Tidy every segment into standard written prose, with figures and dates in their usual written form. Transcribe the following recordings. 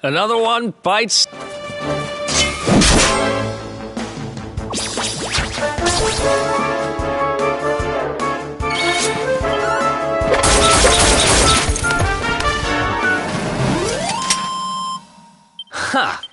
Another one bites. Ha!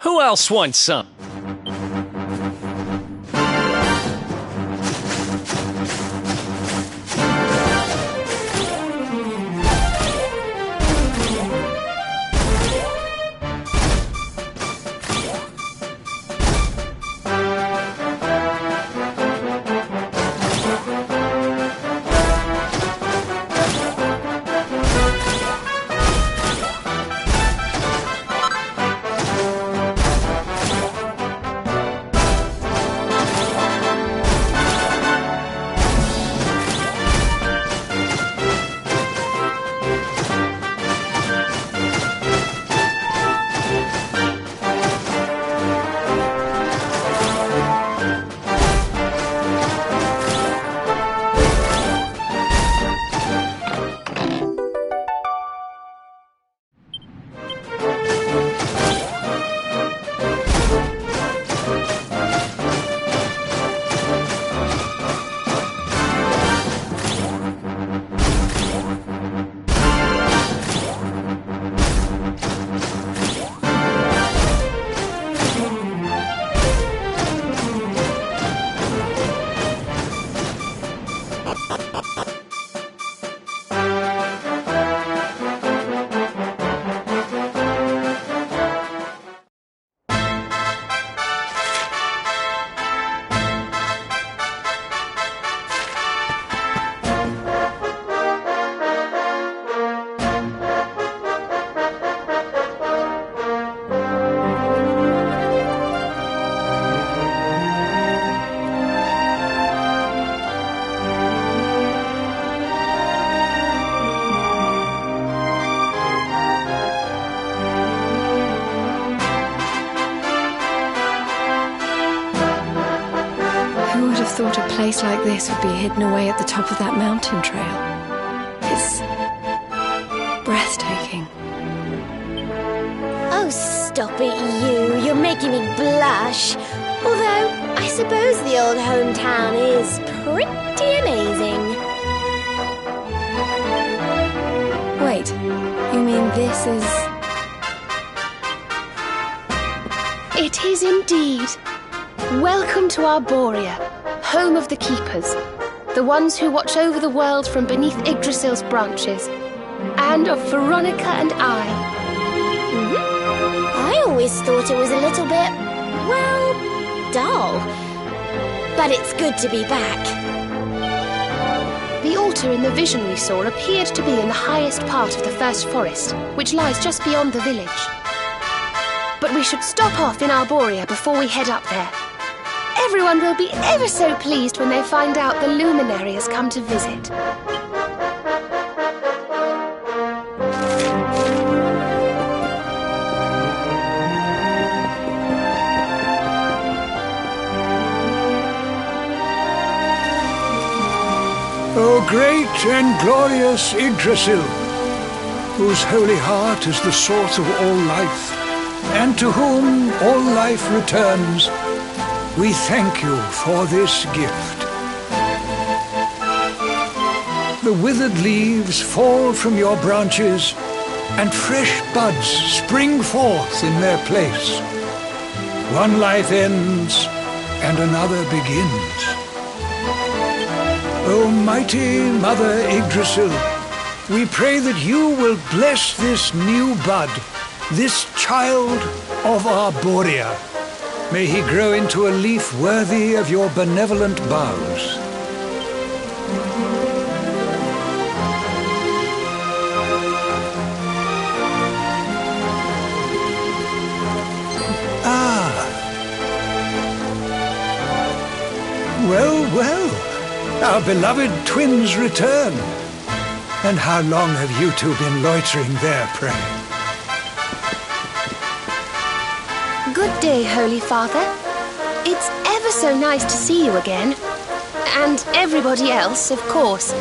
Who else wants some? Thought a place like this would be hidden away at the top of that mountain trail. It's breathtaking. Oh, stop it, you. You're making me blush. Although, I suppose the old hometown is pretty amazing. Wait, you mean this is... It is indeed. Welcome to Arborea, home of the Keepers, the ones who watch over the world from beneath Yggdrasil's branches, and of Veronica and I. I always thought it was a little bit, well, dull. But it's good to be back. The altar in the vision we saw appeared to be in the highest part of the first forest, which lies just beyond the village. But we should stop off in Arborea before we head up there. Everyone will be ever so pleased when they find out the luminary has come to visit. O great and glorious Yggdrasil, whose holy heart is the source of all life, and to whom all life returns, we thank you for this gift. The withered leaves fall from your branches, and fresh buds spring forth in their place. One life ends, and another begins. O mighty Mother Yggdrasil, we pray that you will bless this new bud, this child of Arborea. May he grow into a leaf worthy of your benevolent boughs. Ah. Well, well, our beloved twins return. And how long have you two been loitering there, pray? Good day, Holy Father. It's ever so nice to see you again. And everybody else, of course.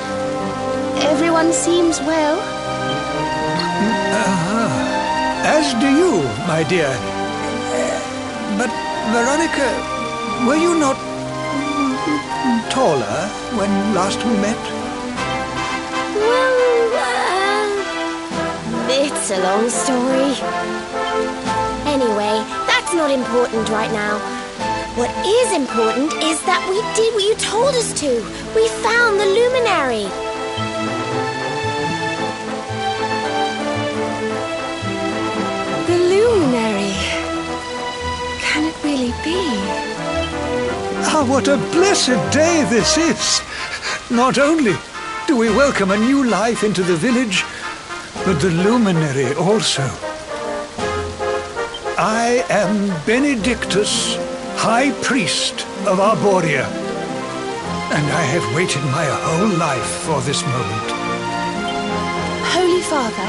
Everyone seems well. As do you, my dear. But, Veronica, were you not taller when last we met? Well, it's a long story. Anyway, that's not important right now. What is important is that we did what you told us to. We found the luminary. The luminary. Can it really be? Ah, what a blessed day this is! Not only do we welcome a new life into the village, but the luminary also. I am Benedictus, High Priest of Arborea, and I have waited my whole life for this moment. Holy Father,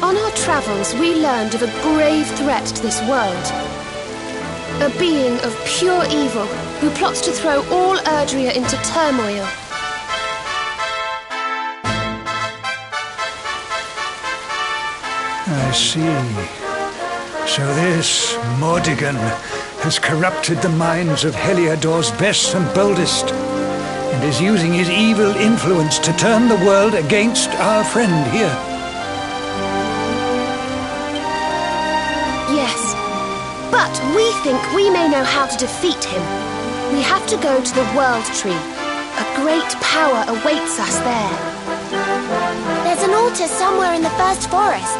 on our travels we learned of a grave threat to this world. A being of pure evil who plots to throw all Erdrea into turmoil. I see. So this Mordigan has corrupted the minds of Heliodor's best and boldest, and is using his evil influence to turn the world against our friend here. Yes, but we think we may know how to defeat him. We have to go to the World Tree. A great power awaits us there. There's an altar somewhere in the first forest.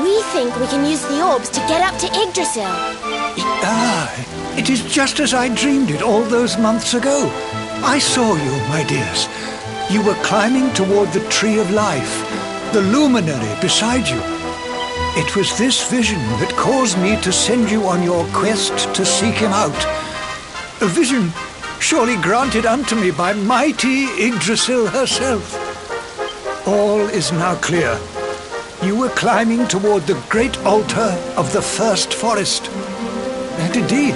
We think we can use the orbs to get up to Yggdrasil. It is just as I dreamed it all those months ago. I saw you, my dears. You were climbing toward the Tree of Life, the luminary beside you. It was this vision that caused me to send you on your quest to seek him out. A vision surely granted unto me by mighty Yggdrasil herself. All is now clear. You were climbing toward the great altar of the first forest. And indeed,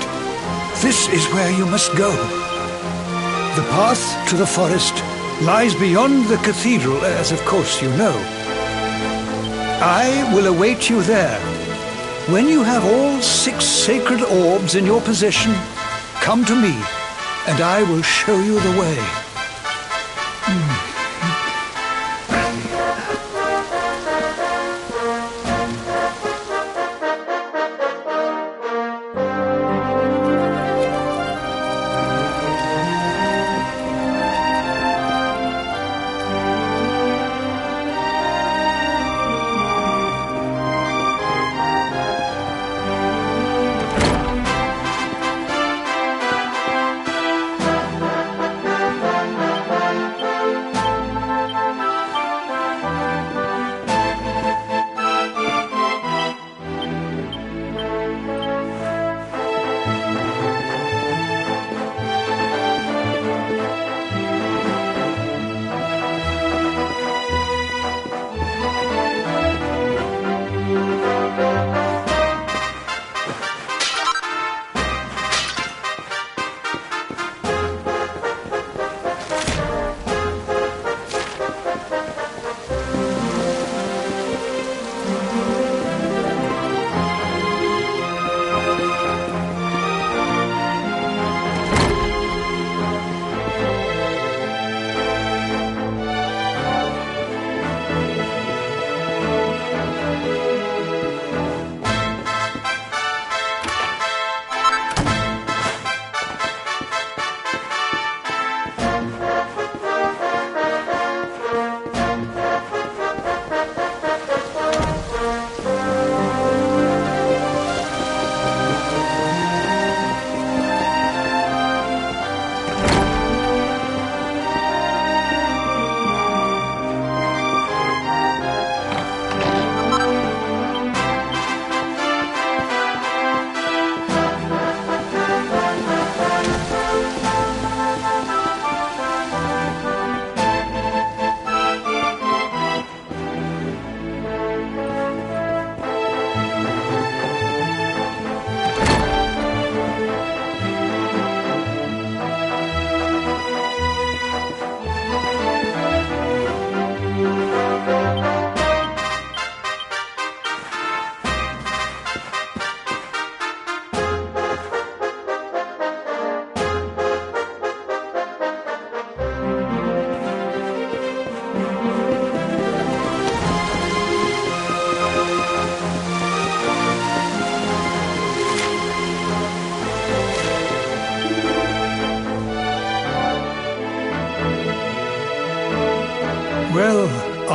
this is where you must go. The path to the forest lies beyond the cathedral, as of course you know. I will await you there. When you have all 6 sacred orbs in your possession, come to me, and I will show you the way.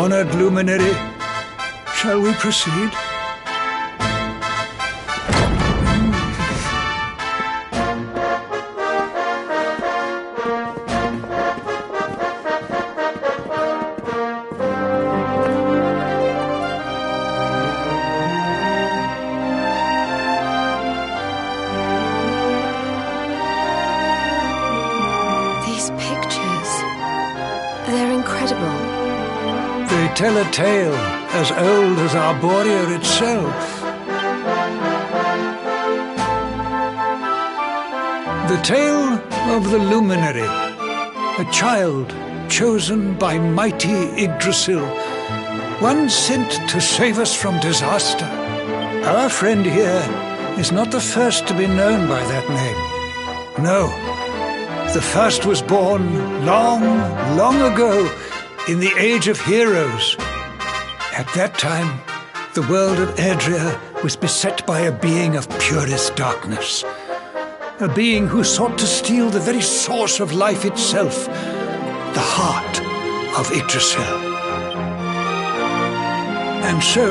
Honored luminary, shall we proceed? These pictures, they're incredible. They tell a tale as old as Arborea itself. The tale of the luminary, a child chosen by mighty Yggdrasil, one sent to save us from disaster. Our friend here is not the first to be known by that name. No, the first was born long, long ago in the Age of Heroes. At that time, the world of Erdrea was beset by a being of purest darkness. A being who sought to steal the very source of life itself, the heart of Yggdrasil. And so,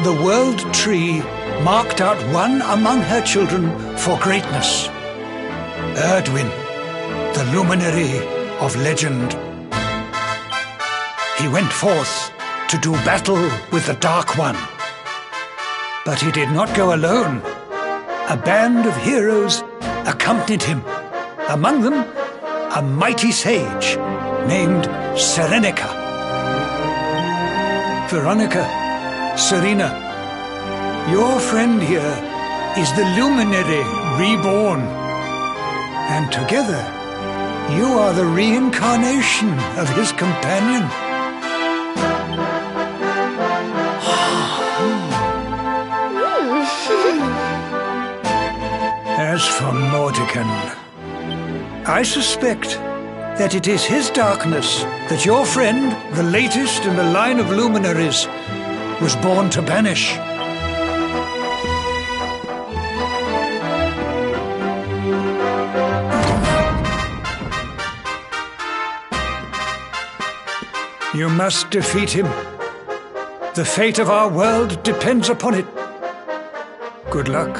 the World Tree marked out one among her children for greatness. Erdwin, the luminary of legend. He went forth to do battle with the Dark One. But he did not go alone. A band of heroes accompanied him. Among them, a mighty sage named Serenica. Veronica, Serena, your friend here is the luminary reborn. And together, you are the reincarnation of his companion. As for Mordekan, I suspect that it is his darkness that your friend, the latest in the line of luminaries, was born to banish. You must defeat him. The fate of our world depends upon it. Good luck.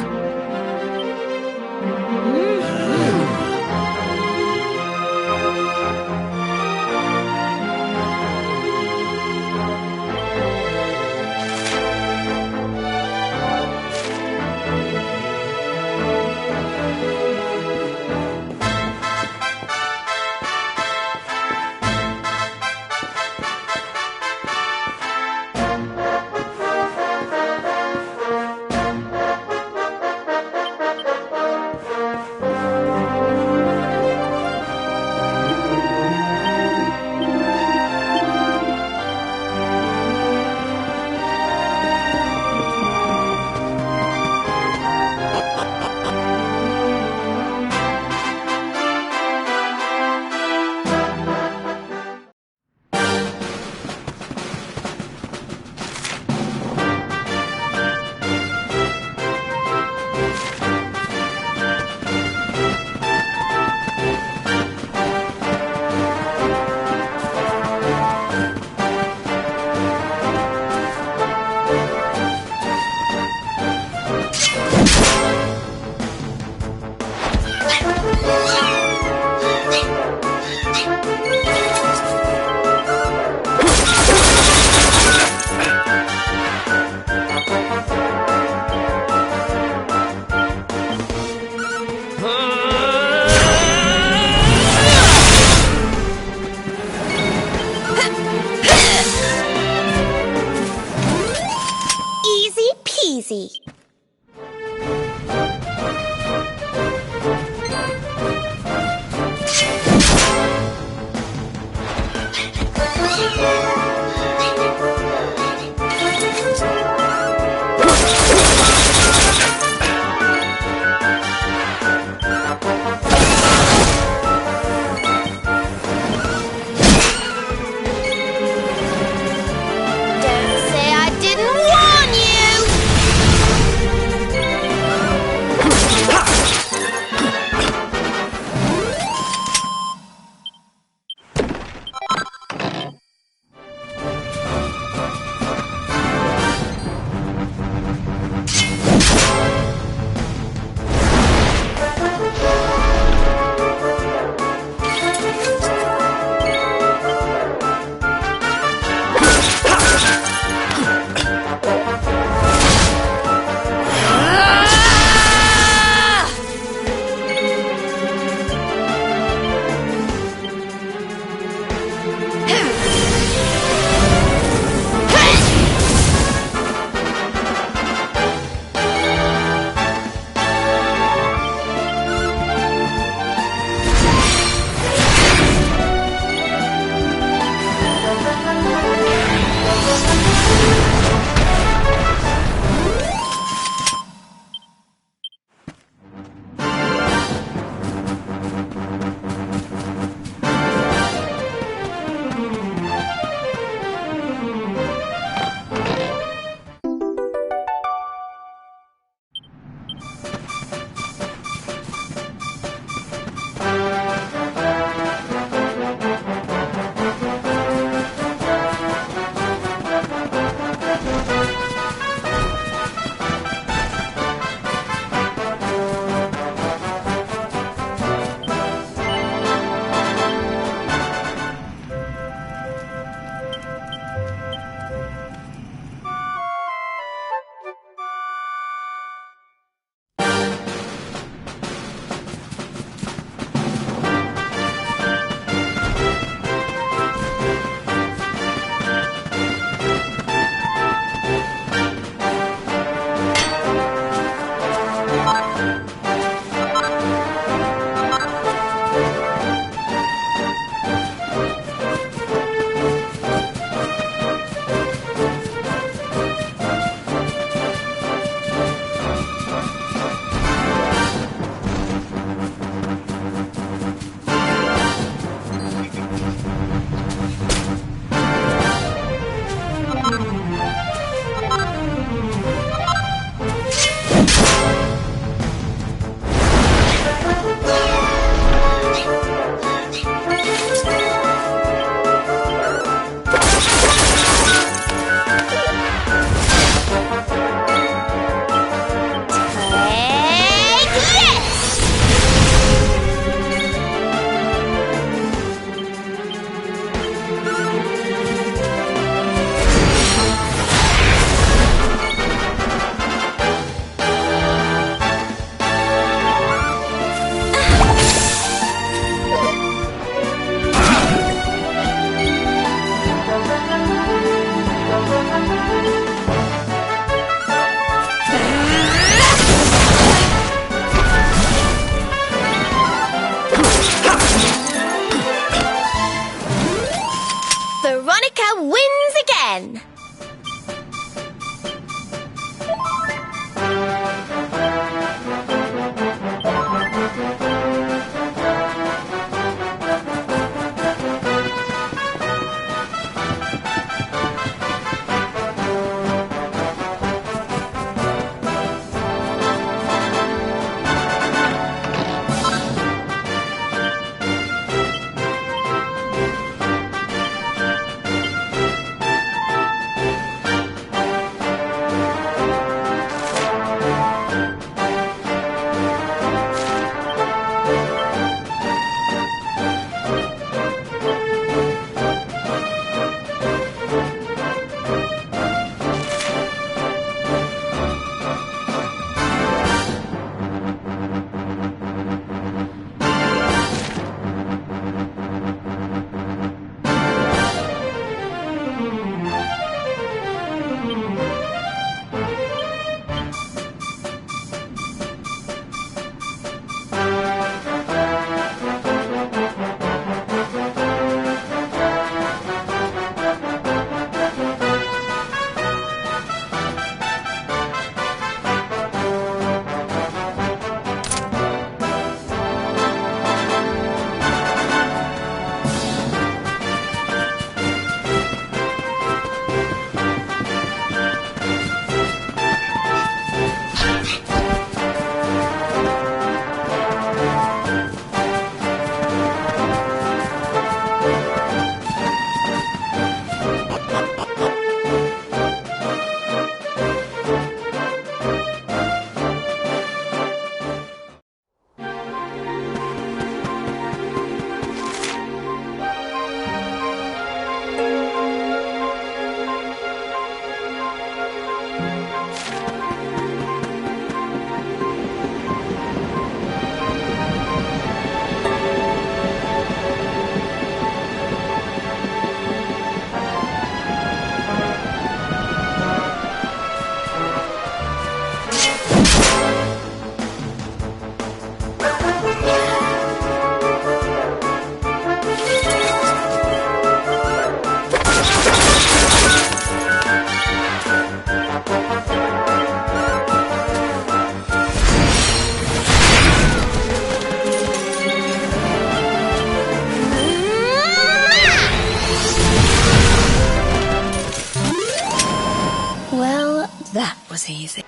That was easy.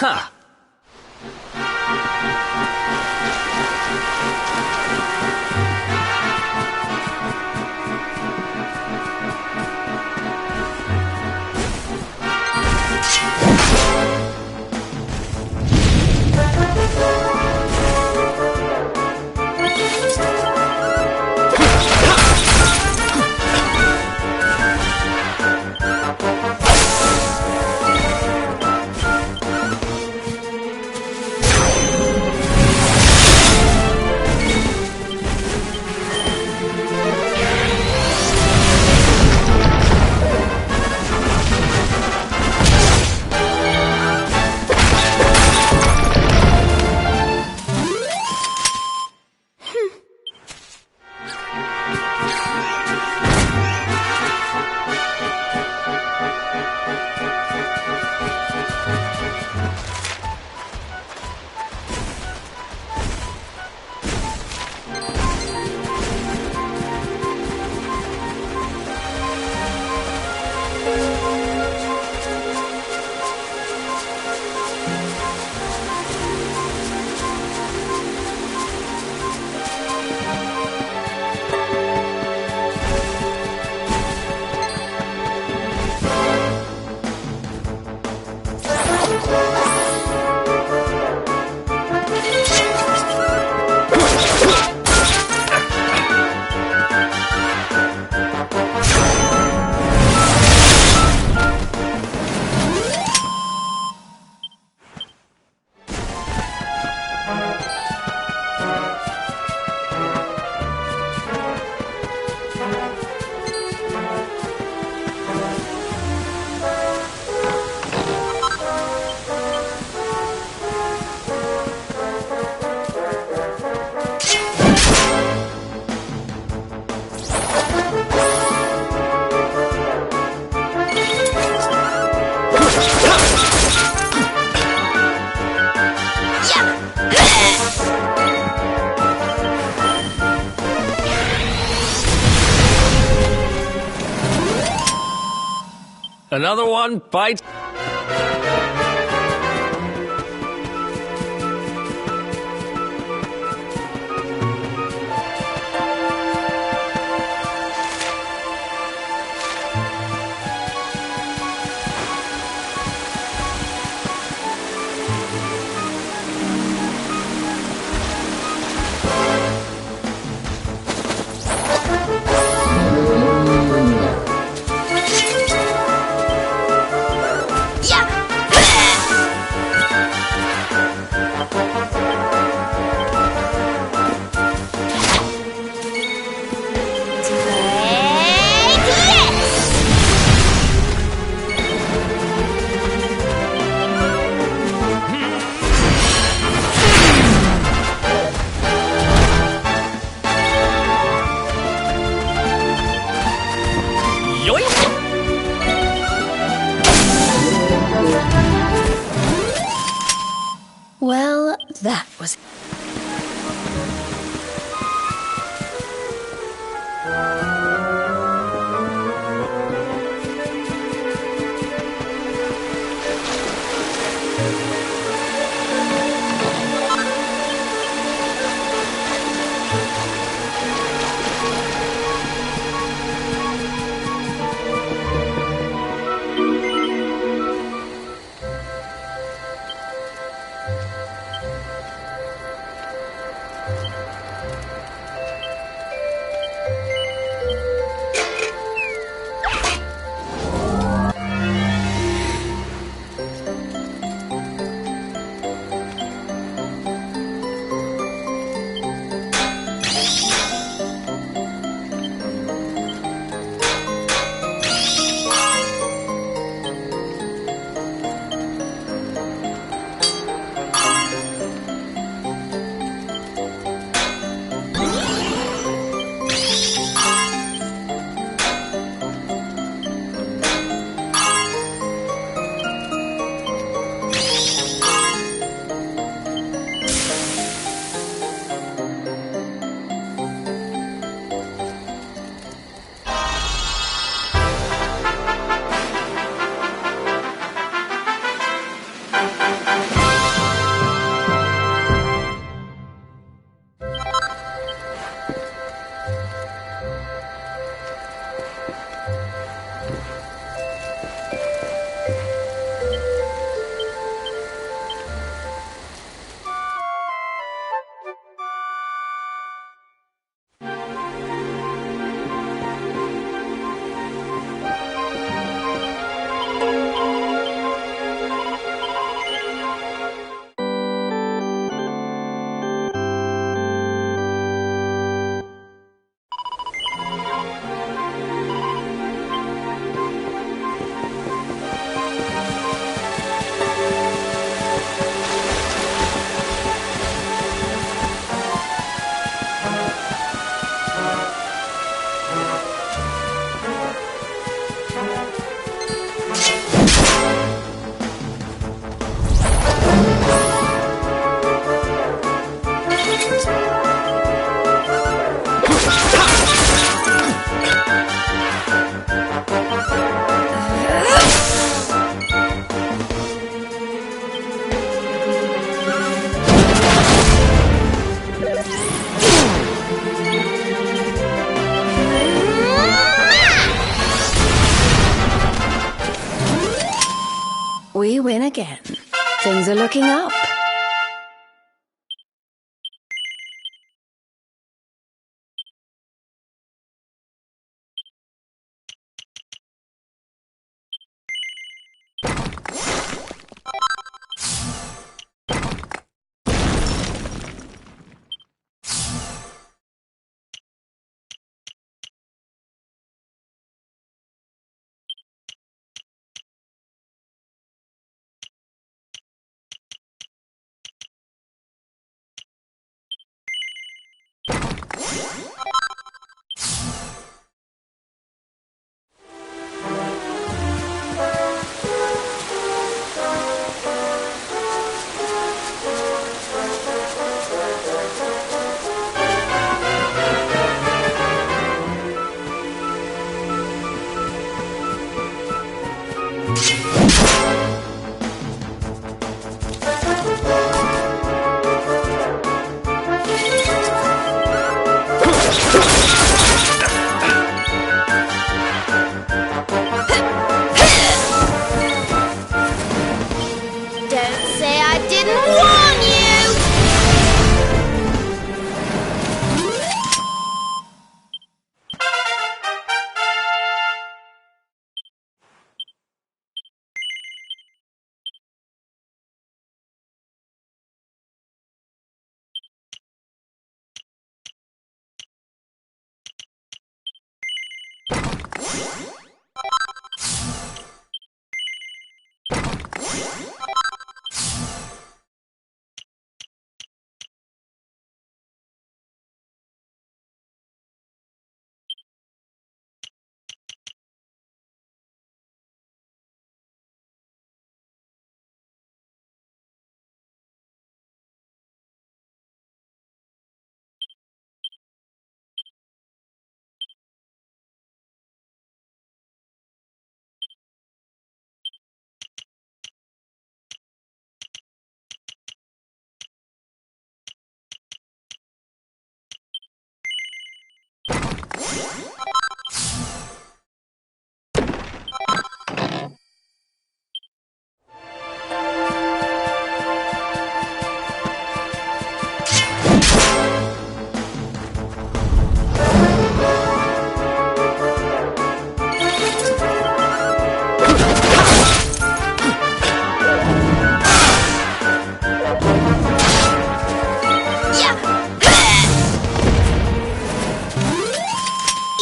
Ha! Another one bites. Well, that was... win again. Things are looking up. Don't say I didn't warn you!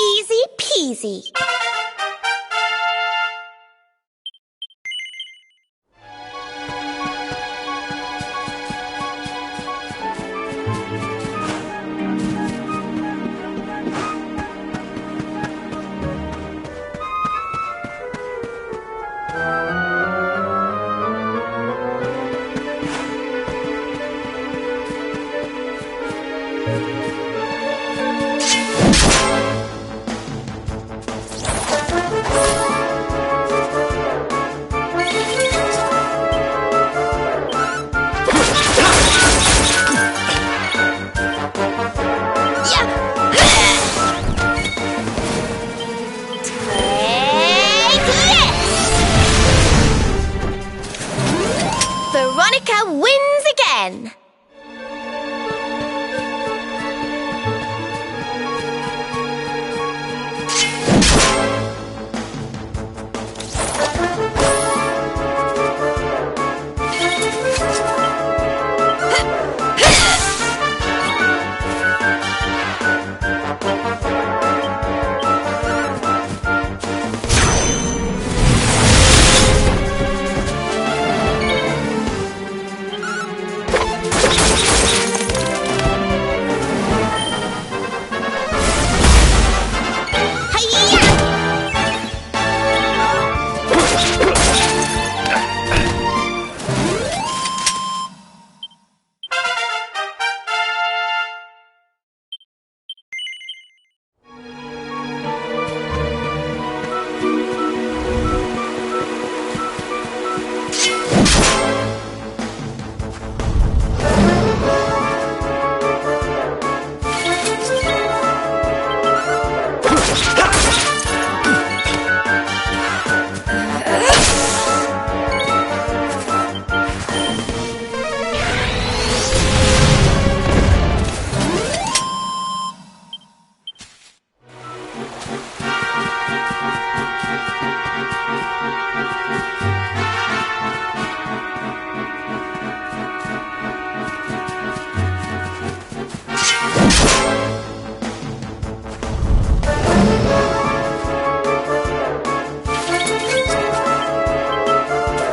Easy peasy.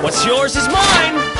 What's yours is mine!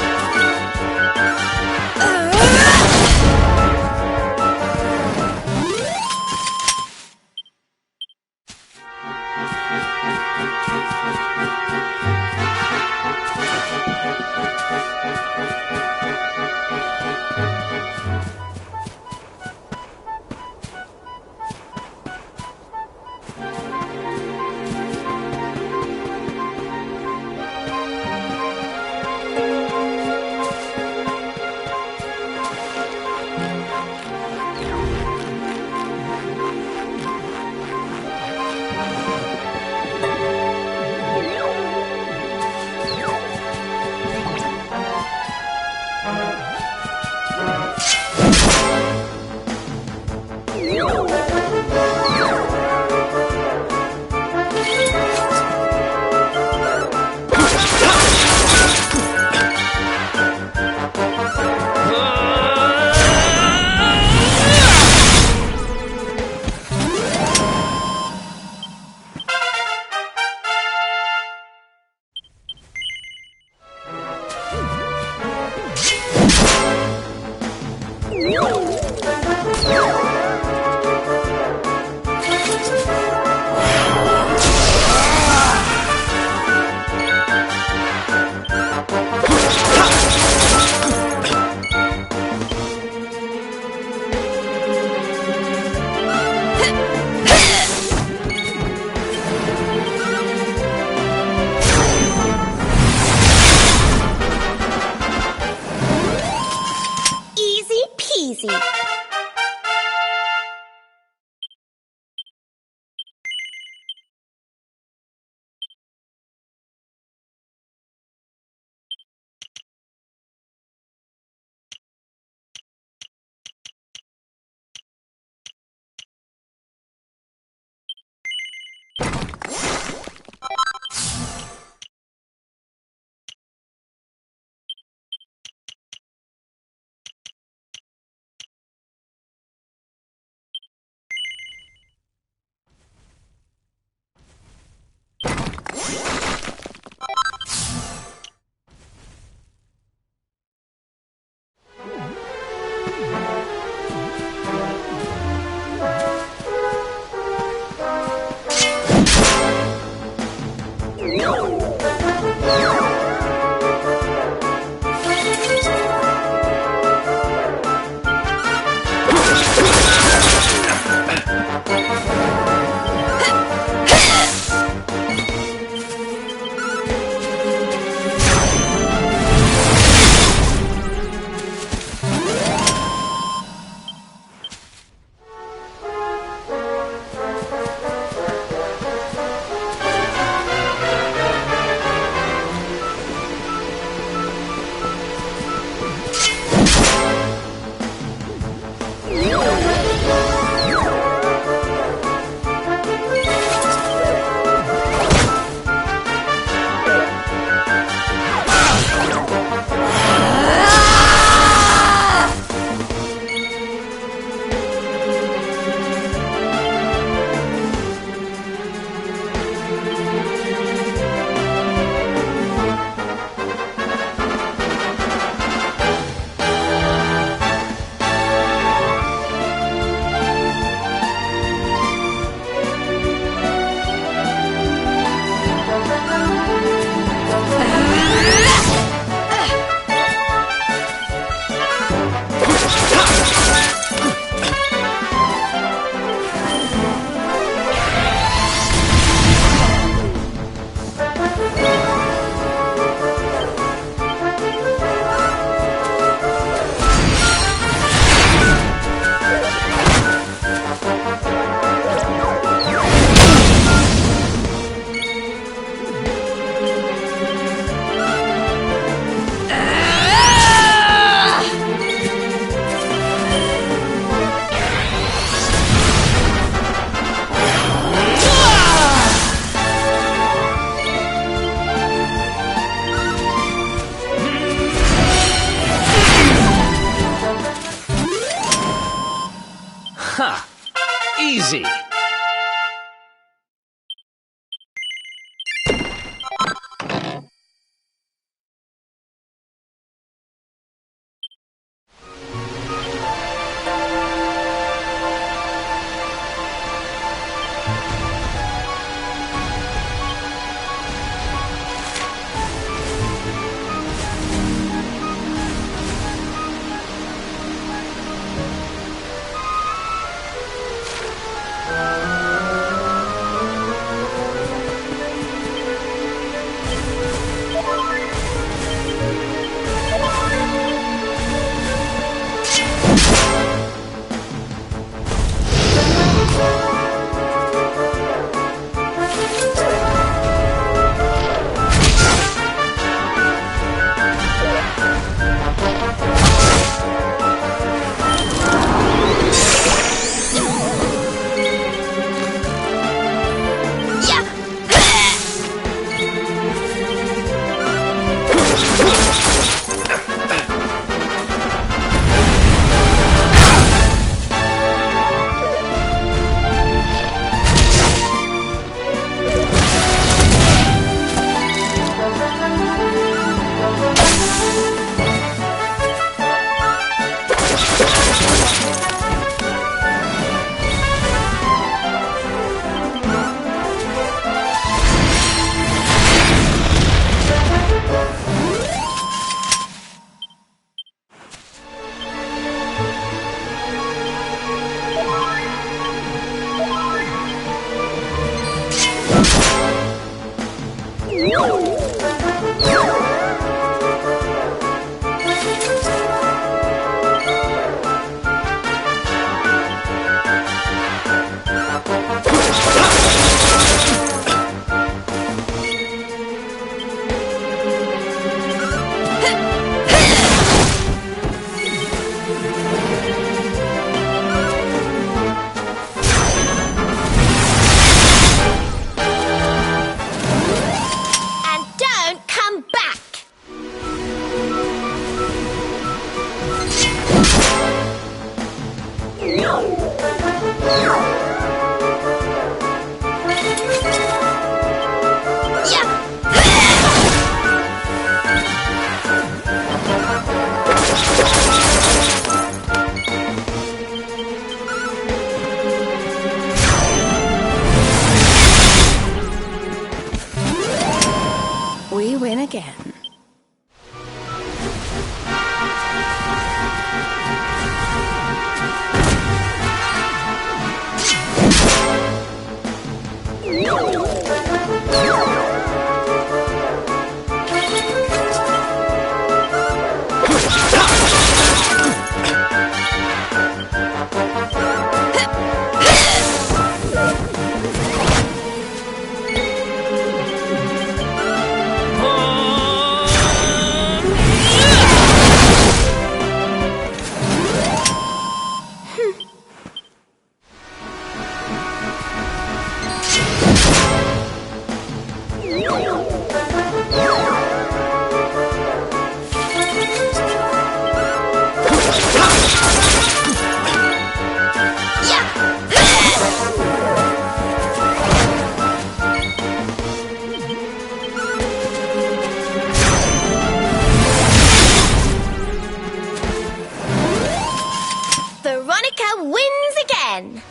again. Veronica wins again.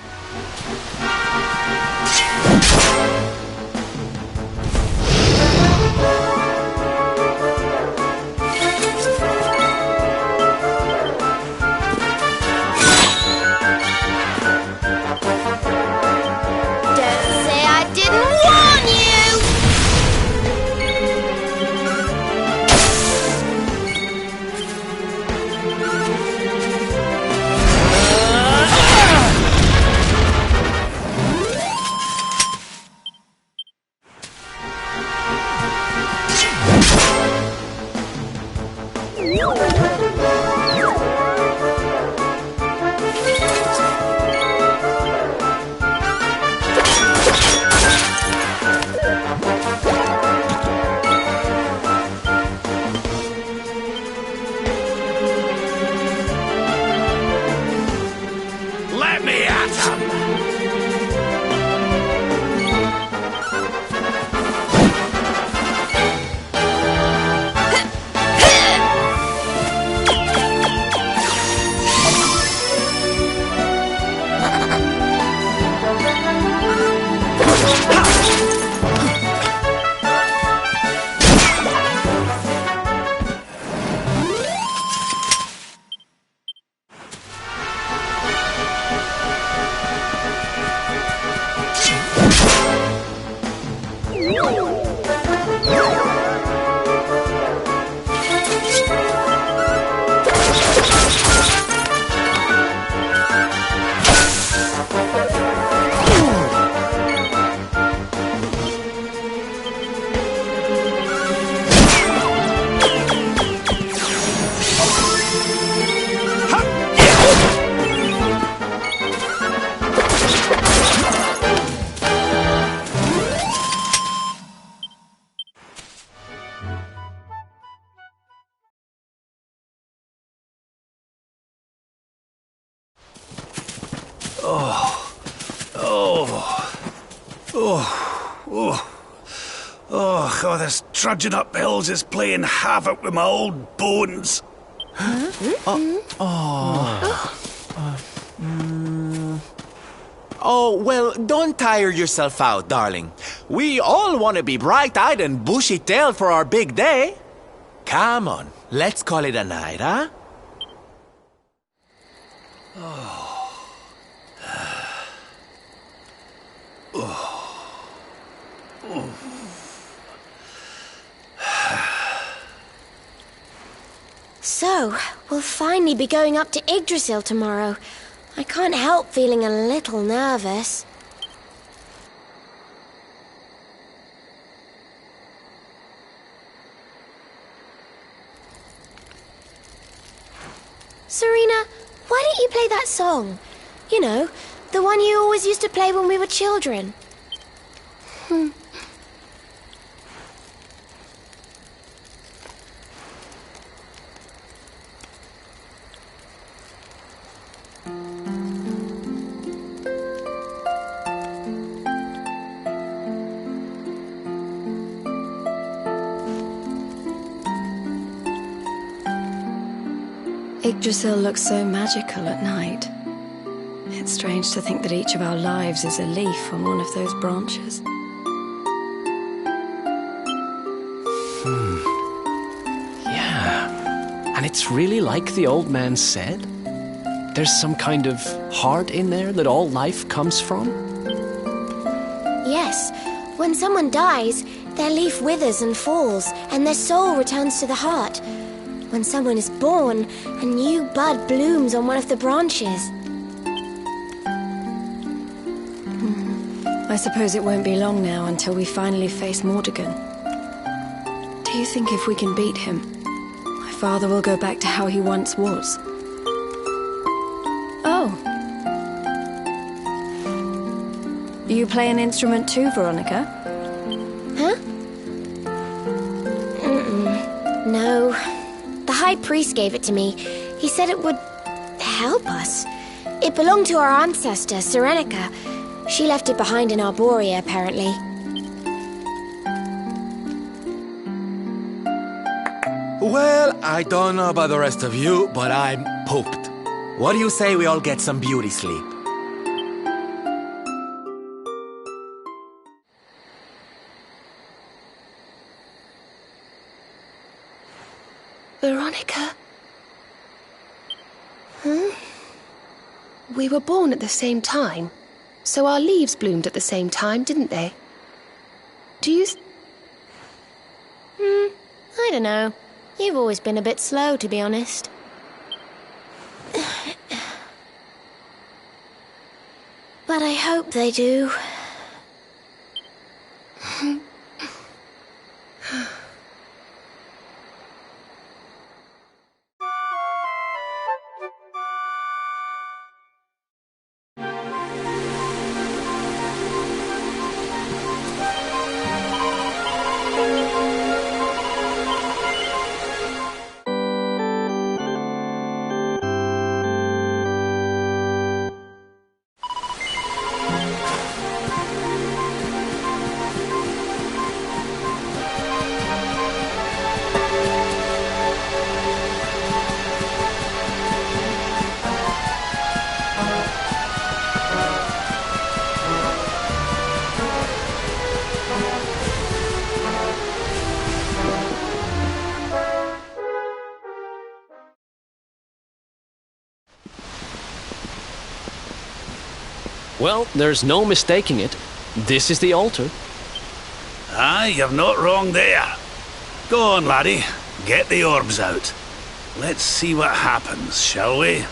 Don't say I didn't warn you. Let me at him! Oh, this trudging up hills is playing havoc with my old bones. Oh, well, don't tire yourself out, darling. We all want to be bright-eyed and bushy-tailed for our big day. Come on, let's call it a night, huh? So, we'll finally be going up to Yggdrasil tomorrow. I can't help feeling a little nervous. Serena, why don't you play that song? You know, the one you always used to play when we were children. Yggdrasil looks so magical at night. It's strange to think that each of our lives is a leaf on one of those branches. And it's really like the old man said? There's some kind of heart in there that all life comes from? Yes. When someone dies, their leaf withers and falls, and their soul returns to the heart. When someone is born, a new bud blooms on one of the branches. I suppose it won't be long now until we finally face Mordegon. Do you think if we can beat him, my father will go back to how he once was? Oh. You play an instrument too, Veronica? Huh? No. The High Priest gave it to me. He said it would help us. It belonged to our ancestor, Serenica. She left it behind in Arborea, apparently. Well, I don't know about the rest of you, but I'm pooped. What do you say we all get some beauty sleep? Veronica? Huh? We were born at the same time, so our leaves bloomed at the same time, didn't they? Do you... I don't know. You've always been a bit slow, to be honest. But I hope they do. Well, there's no mistaking it. This is the altar. Aye, you're not wrong there. Go on, laddie. Get the orbs out. Let's see what happens, shall we?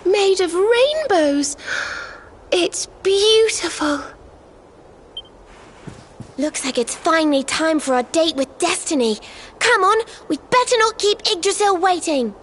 Made of rainbows. It's beautiful. Looks like it's finally time for our date with Destiny. Come on, we'd better not keep Yggdrasil waiting.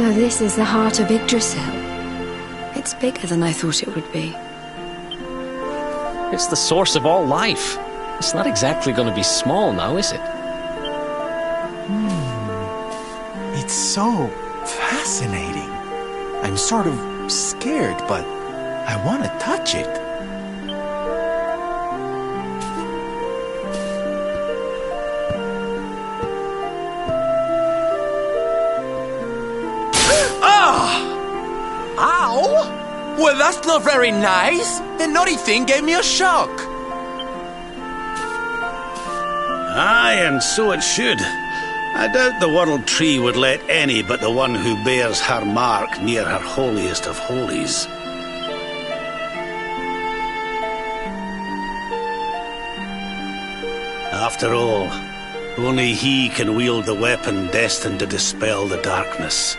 So this is the heart of Yggdrasil. It's bigger than I thought it would be. It's the source of all life. It's not exactly going to be small now, is it? It's so fascinating. I'm sort of scared, but I want to touch it. Ow! Well, that's not very nice. The naughty thing gave me a shock. Aye, and so it should. I doubt the World Tree would let any but the one who bears her mark near her holiest of holies. After all, only he can wield the weapon destined to dispel the darkness.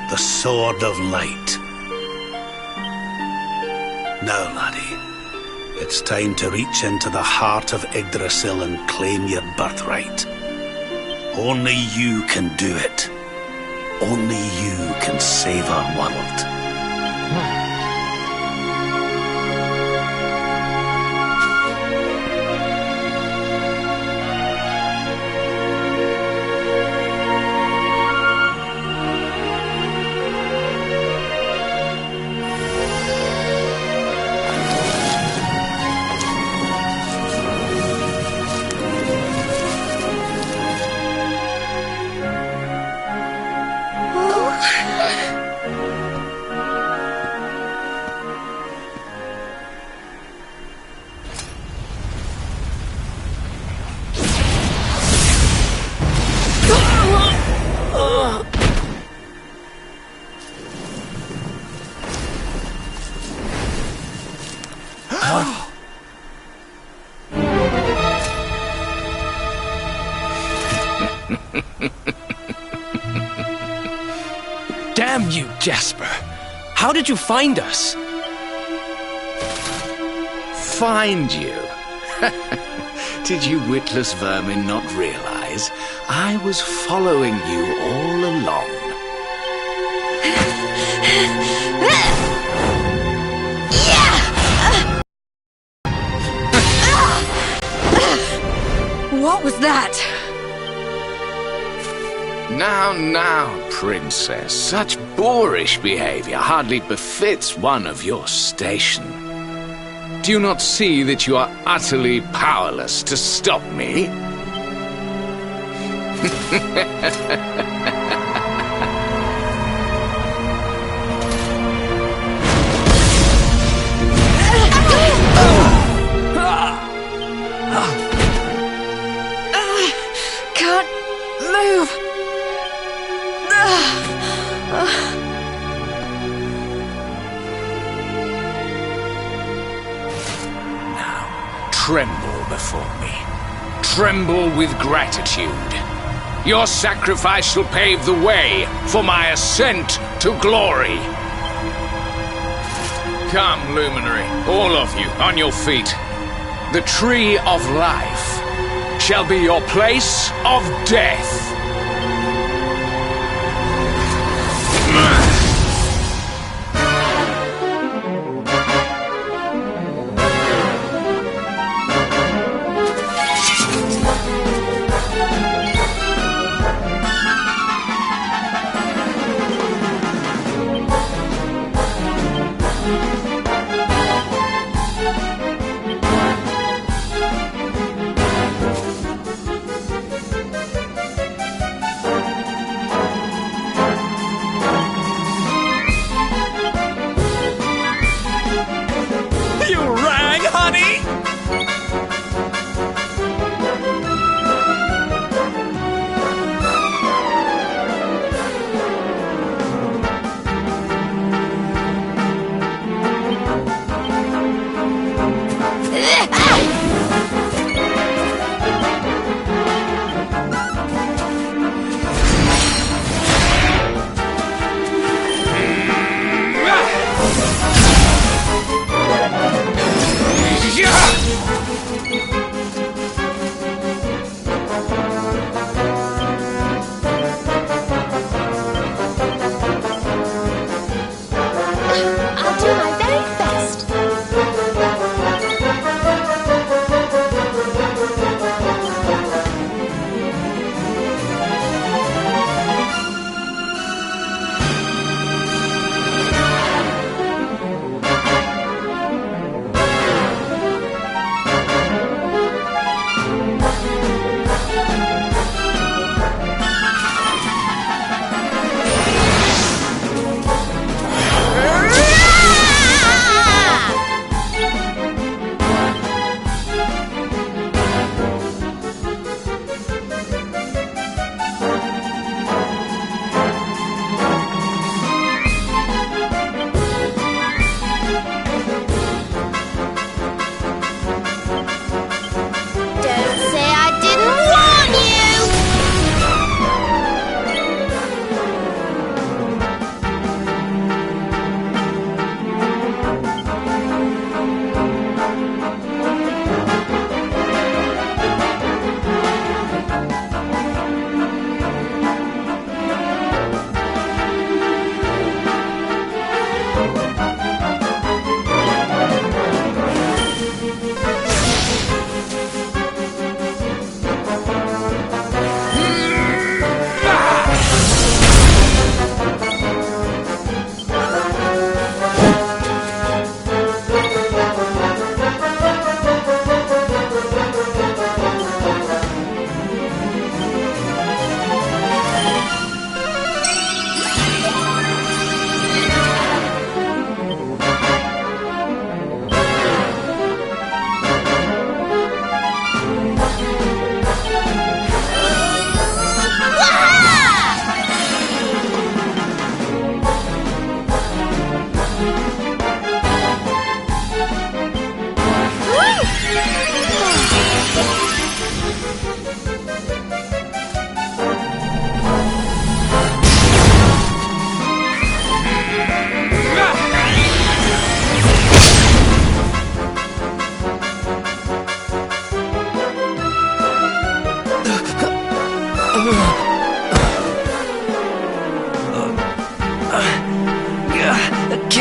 The Sword of Light. Now, laddie, it's time to reach into the heart of Yggdrasil and claim your birthright. Only you can do it. Only you can save our world. Damn you, Jasper! How did you find us? Find you? Did you witless vermin not realize I was following you all along? What was that? Now, princess, such boorish behavior hardly befits one of your station. Do you not see that you are utterly powerless to stop me? Can't move. Tremble before me. Tremble with gratitude. Your sacrifice shall pave the way for my ascent to glory. Come, luminary, all of you, on your feet. The tree of life shall be your place of death.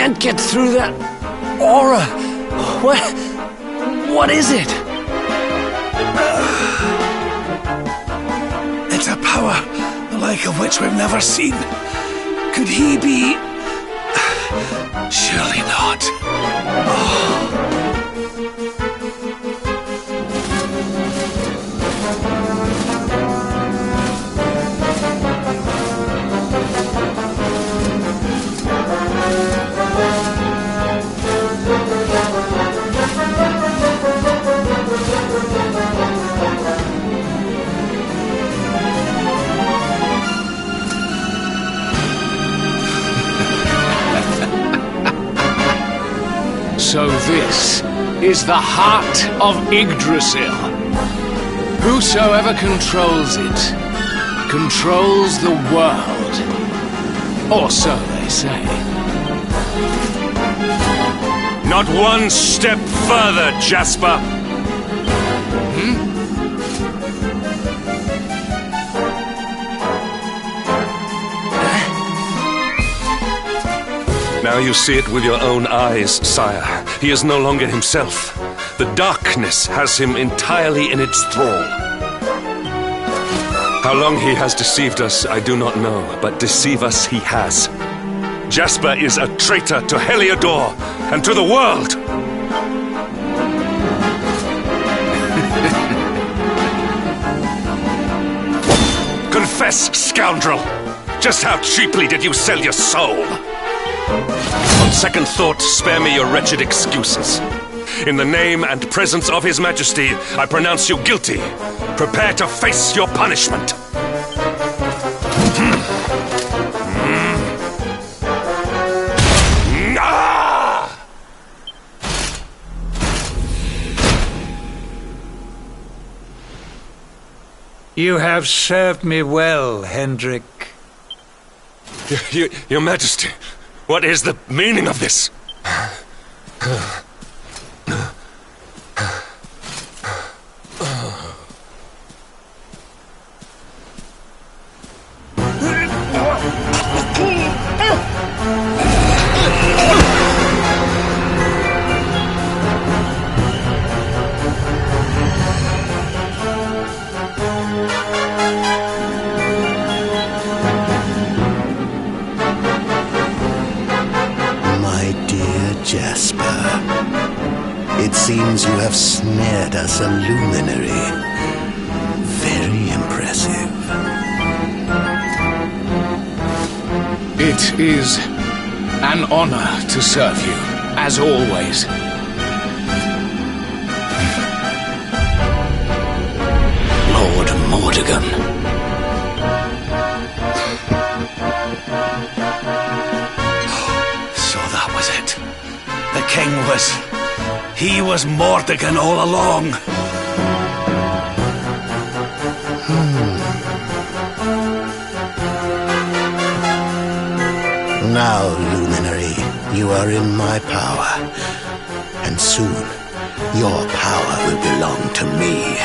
can't get through that aura. What is it? It's a power, the like of which we've never seen. Could he be... Surely not. So this is the heart of Yggdrasil. Whosoever controls it, controls the world. Or so they say. Not one step further, Jasper! Now you see it with your own eyes, sire. He is no longer himself. The darkness has him entirely in its thrall. How long he has deceived us, I do not know, but deceive us he has. Jasper is a traitor to Heliodor and to the world! Confess, scoundrel! Just how cheaply did you sell your soul? On second thought, spare me your wretched excuses. In the name and presence of His Majesty, I pronounce you guilty. Prepare to face your punishment. You have served me well, Hendrik. Your Majesty, what is the meaning of this? Jasper, it seems you have snared us a luminary. Very impressive. It is an honor to serve you, as always. Lord Mordegon. The king he was Mordegon all along. Now, Luminary, you are in my power. And soon, your power will belong to me.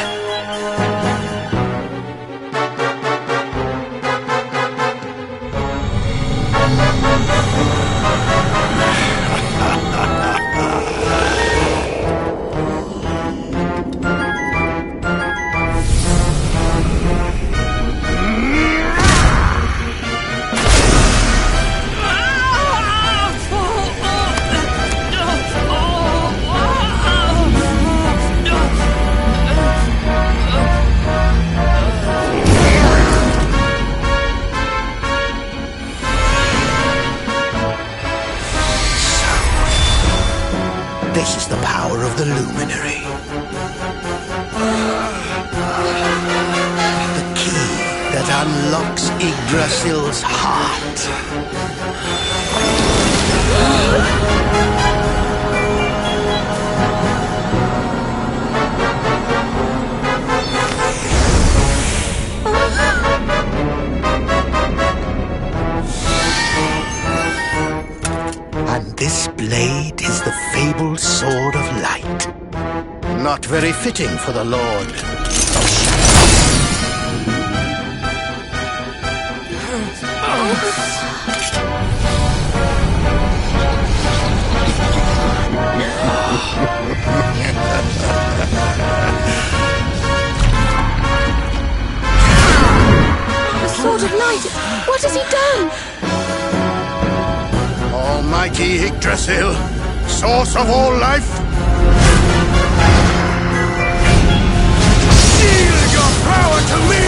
This is the power of the Luminary. The key that unlocks Yggdrasil's heart. And this blade is the fabled Sword of Light. Not very fitting for the Lord of Shadows. God of Light! What has he done? Almighty Yggdrasil, source of all life, yield your power to me!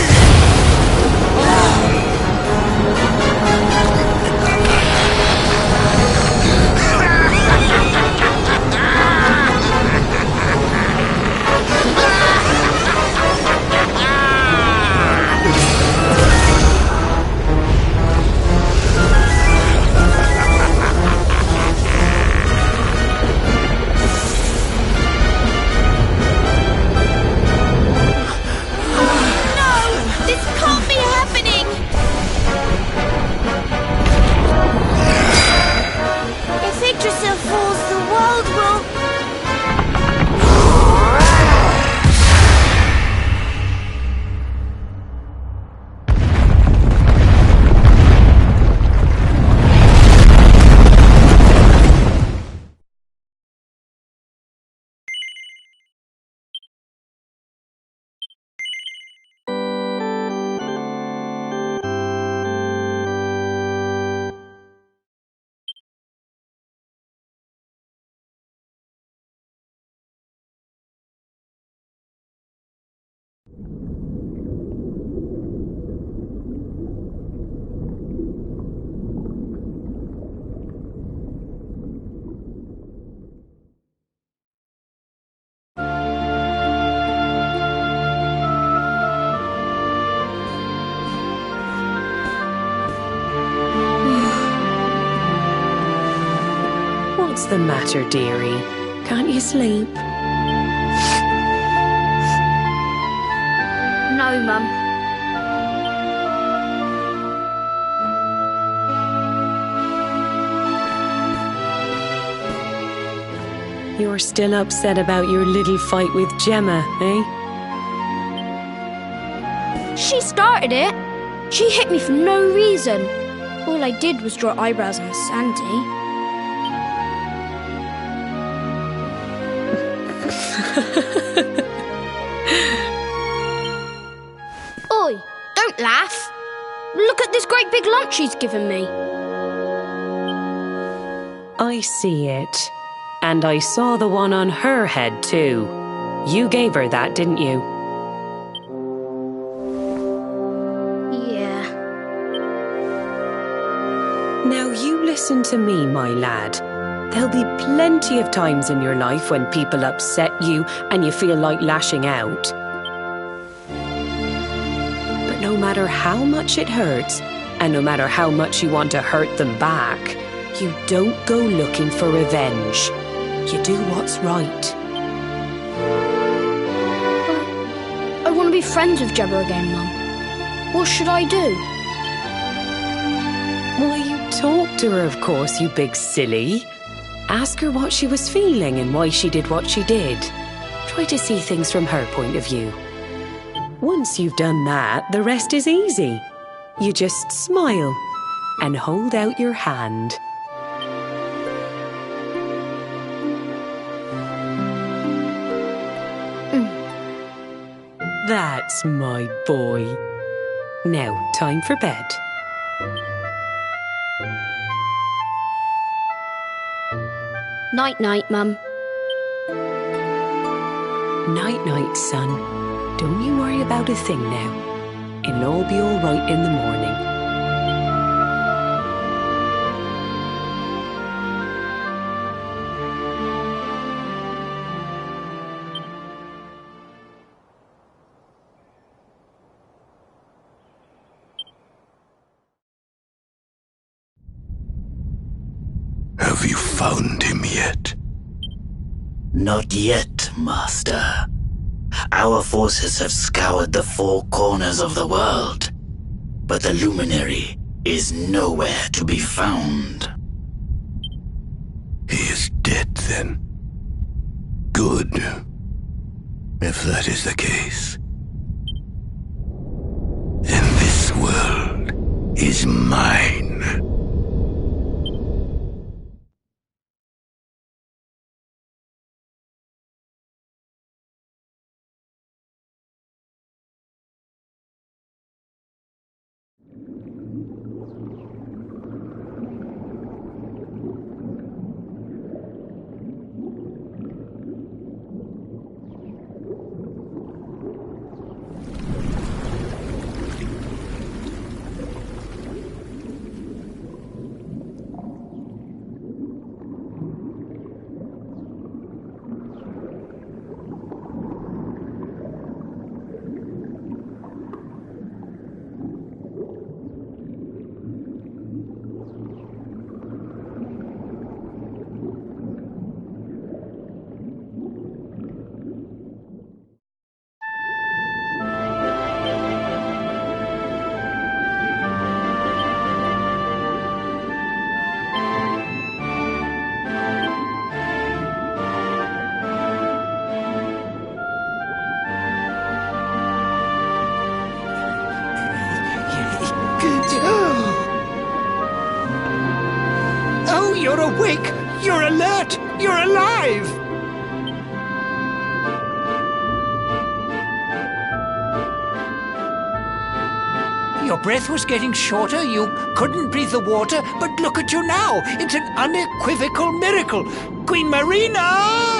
What's the matter, dearie? Can't you sleep? No, Mum. You're still upset about your little fight with Gemma, eh? She started it. She hit me for no reason. All I did was draw eyebrows on Sandy. Oi, don't laugh. Look at this great big lump she's given me. I see it. And I saw the one on her head too. You gave her that, didn't you? Yeah. Now you listen to me, my lad. There'll be plenty of times in your life when people upset you and you feel like lashing out. But no matter how much it hurts, and no matter how much you want to hurt them back, you don't go looking for revenge. You do what's right. I want to be friends with Gemma again, Mum. What should I do? Why, you talk to her, of course, you big silly. Ask her what she was feeling and why she did what she did. Try to see things from her point of view. Once you've done that, the rest is easy. You just smile and hold out your hand. That's my boy. Now, time for bed. Night-night, Mum. Night-night, son. Don't you worry about a thing now. It'll all be all right in the morning. Have you found him yet? Not yet, Master. Our forces have scoured the four corners of the world, but the luminary is nowhere to be found. He is dead, then. Good. If that is the case, then this world is mine. You're alert! You're alive! Your breath was getting shorter, you couldn't breathe the water, but look at you now! It's an unequivocal miracle! Queen Marina!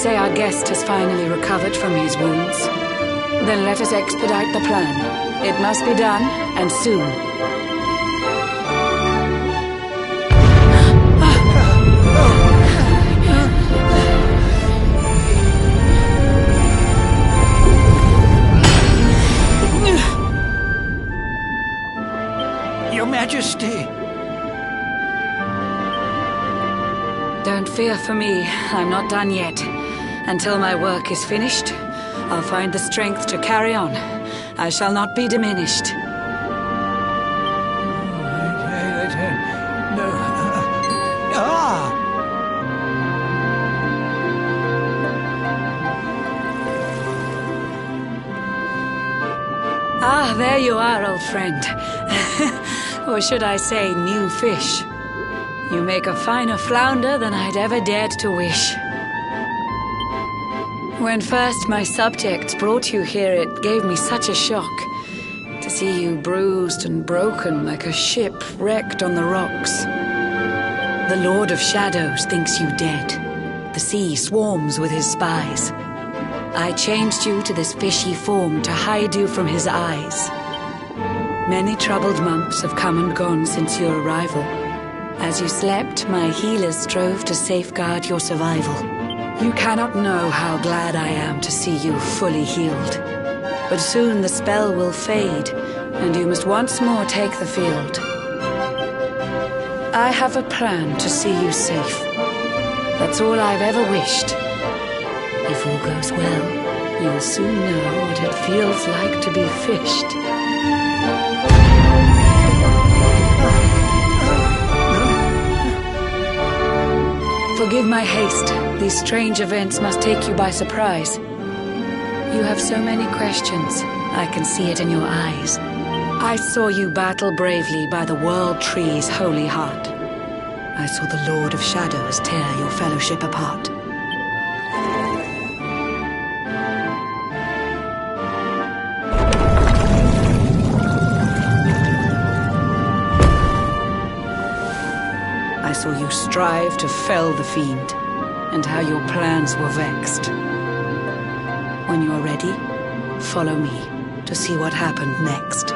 say our guest has finally recovered from his wounds. Then let us expedite the plan. It must be done, and soon. Your Majesty! Don't fear for me. I'm not done yet. Until my work is finished, I'll find the strength to carry on. I shall not be diminished. Ah, there you are, old friend. Or should I say, new fish. You make a finer flounder than I'd ever dared to wish. When first my subjects brought you here, it gave me such a shock to see you bruised and broken like a ship wrecked on the rocks. The Lord of Shadows thinks you dead. The sea swarms with his spies. I changed you to this fishy form to hide you from his eyes. Many troubled months have come and gone since your arrival. As you slept, my healers strove to safeguard your survival. You cannot know how glad I am to see you fully healed. But soon the spell will fade, and you must once more take the field. I have a plan to see you safe. That's all I've ever wished. If all goes well, you'll soon know what it feels like to be fished. Forgive my haste. These strange events must take you by surprise. You have so many questions. I can see it in your eyes. I saw you battle bravely by the World Tree's holy heart. I saw the Lord of Shadows tear your fellowship apart. I saw you strive to fell the fiend, and how your plans were vexed. When you're ready, follow me to see what happened next.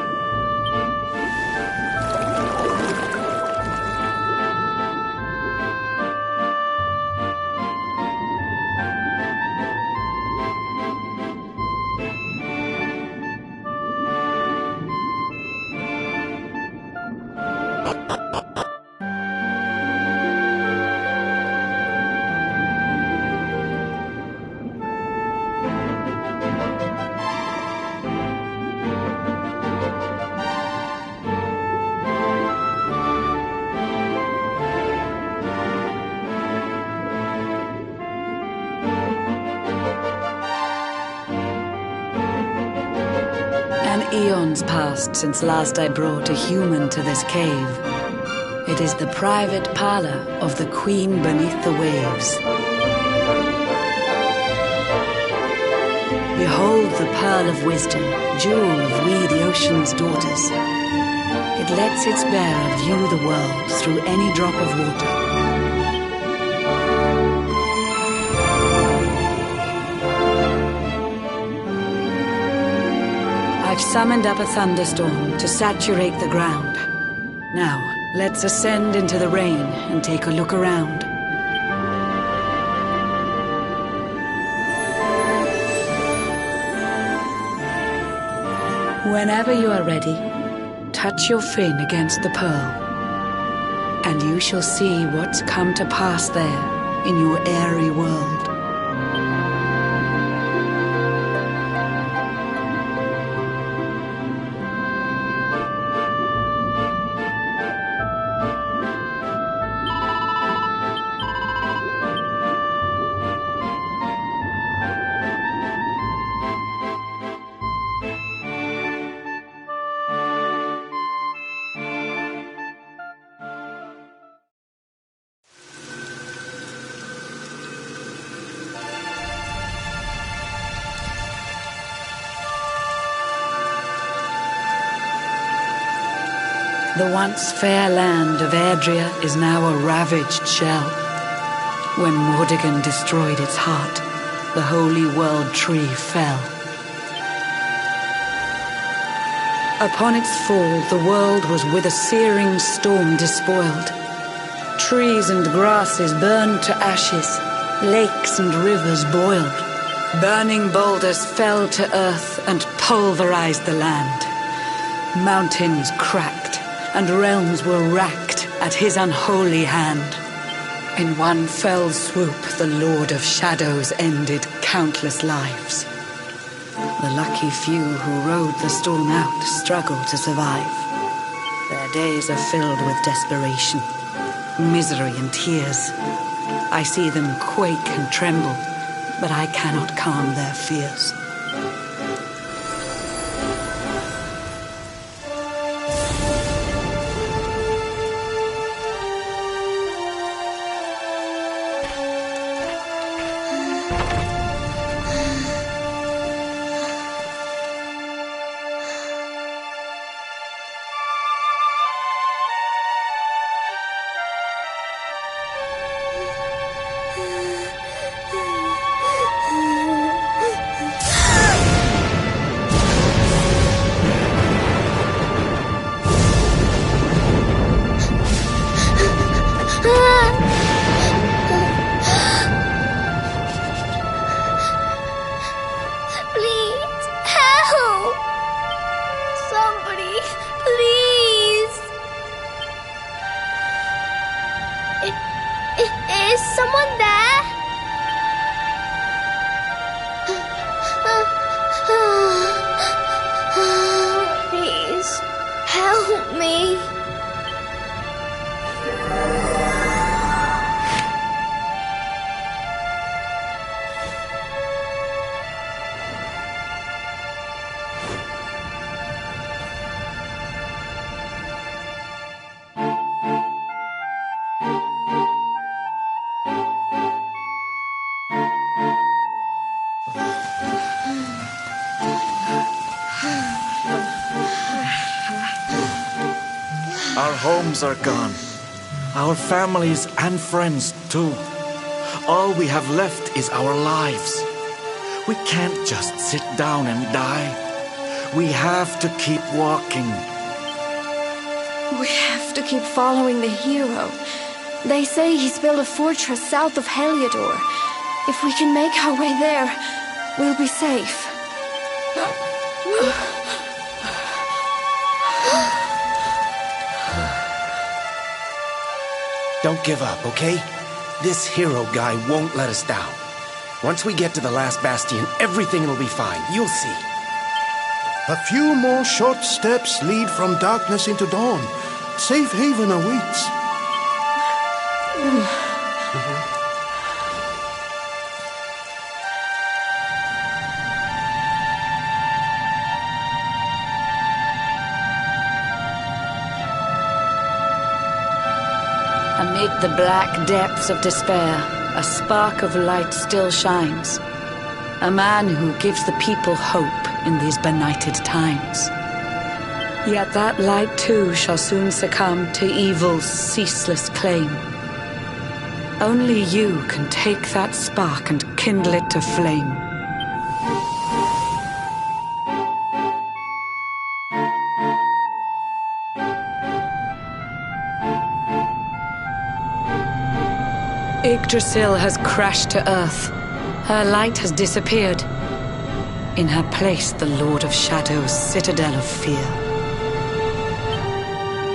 Eons passed since last I brought a human to this cave. It is the private parlor of the Queen beneath the waves. Behold the pearl of wisdom, jewel of we the ocean's daughters. It lets its bearer view the world through any drop of water. I've summoned up a thunderstorm to saturate the ground. Now, let's ascend into the rain and take a look around. Whenever you are ready, touch your fin against the pearl, and you shall see what's come to pass there in your airy world. The once fair land of Erdrea is now a ravaged shell. When Mordegon destroyed its heart, the holy world tree fell. Upon its fall, the world was with a searing storm despoiled. Trees and grasses burned to ashes, lakes and rivers boiled. Burning boulders fell to earth and pulverized the land. Mountains cracked, and realms were racked at his unholy hand. In one fell swoop, the Lord of Shadows ended countless lives. The lucky few who rode the storm out struggled to survive. Their days are filled with desperation, misery and tears. I see them quake and tremble, but I cannot calm their fears. Our homes are gone. Our families and friends too. All we have left is our lives. We can't just sit down and die. We have to keep walking. We have to keep following the hero. They say he's built a fortress south of Heliodor. If we can make our way there, we'll be safe. Don't give up, okay? This hero guy won't let us down. Once we get to the last bastion, everything will be fine. You'll see. A few more short steps lead from darkness into dawn. Safe haven awaits. Amid the black depths of despair, a spark of light still shines. A man who gives the people hope in these benighted times. Yet that light too shall soon succumb to evil's ceaseless claim. Only you can take that spark and kindle it to flame. Yggdrasil has crashed to earth. Her light has disappeared. In her place, the Lord of Shadows' citadel of fear.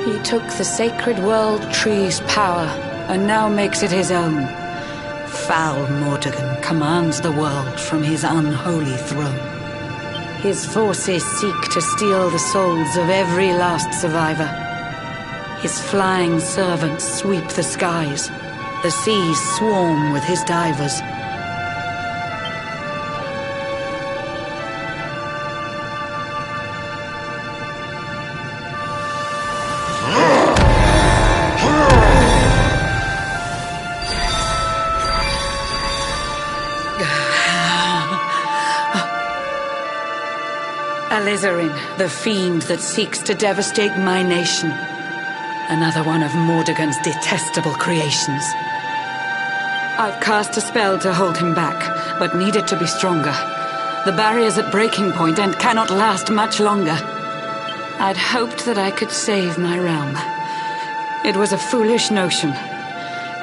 He took the sacred world tree's power and now makes it his own. Foul Mordegon commands the world from his unholy throne. His forces seek to steal the souls of every last survivor. His flying servants sweep the skies. The seas swarm with his divers. Alizarin, the fiend that seeks to devastate my nation. Another one of Mordegon's detestable creations. I've cast a spell to hold him back, but need it to be stronger. The barrier's at breaking point and cannot last much longer. I'd hoped that I could save my realm. It was a foolish notion.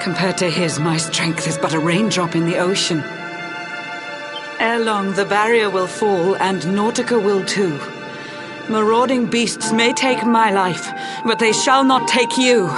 Compared to his, my strength is but a raindrop in the ocean. Ere long, the barrier will fall, and Nautica will too. Marauding beasts may take my life, but they shall not take you.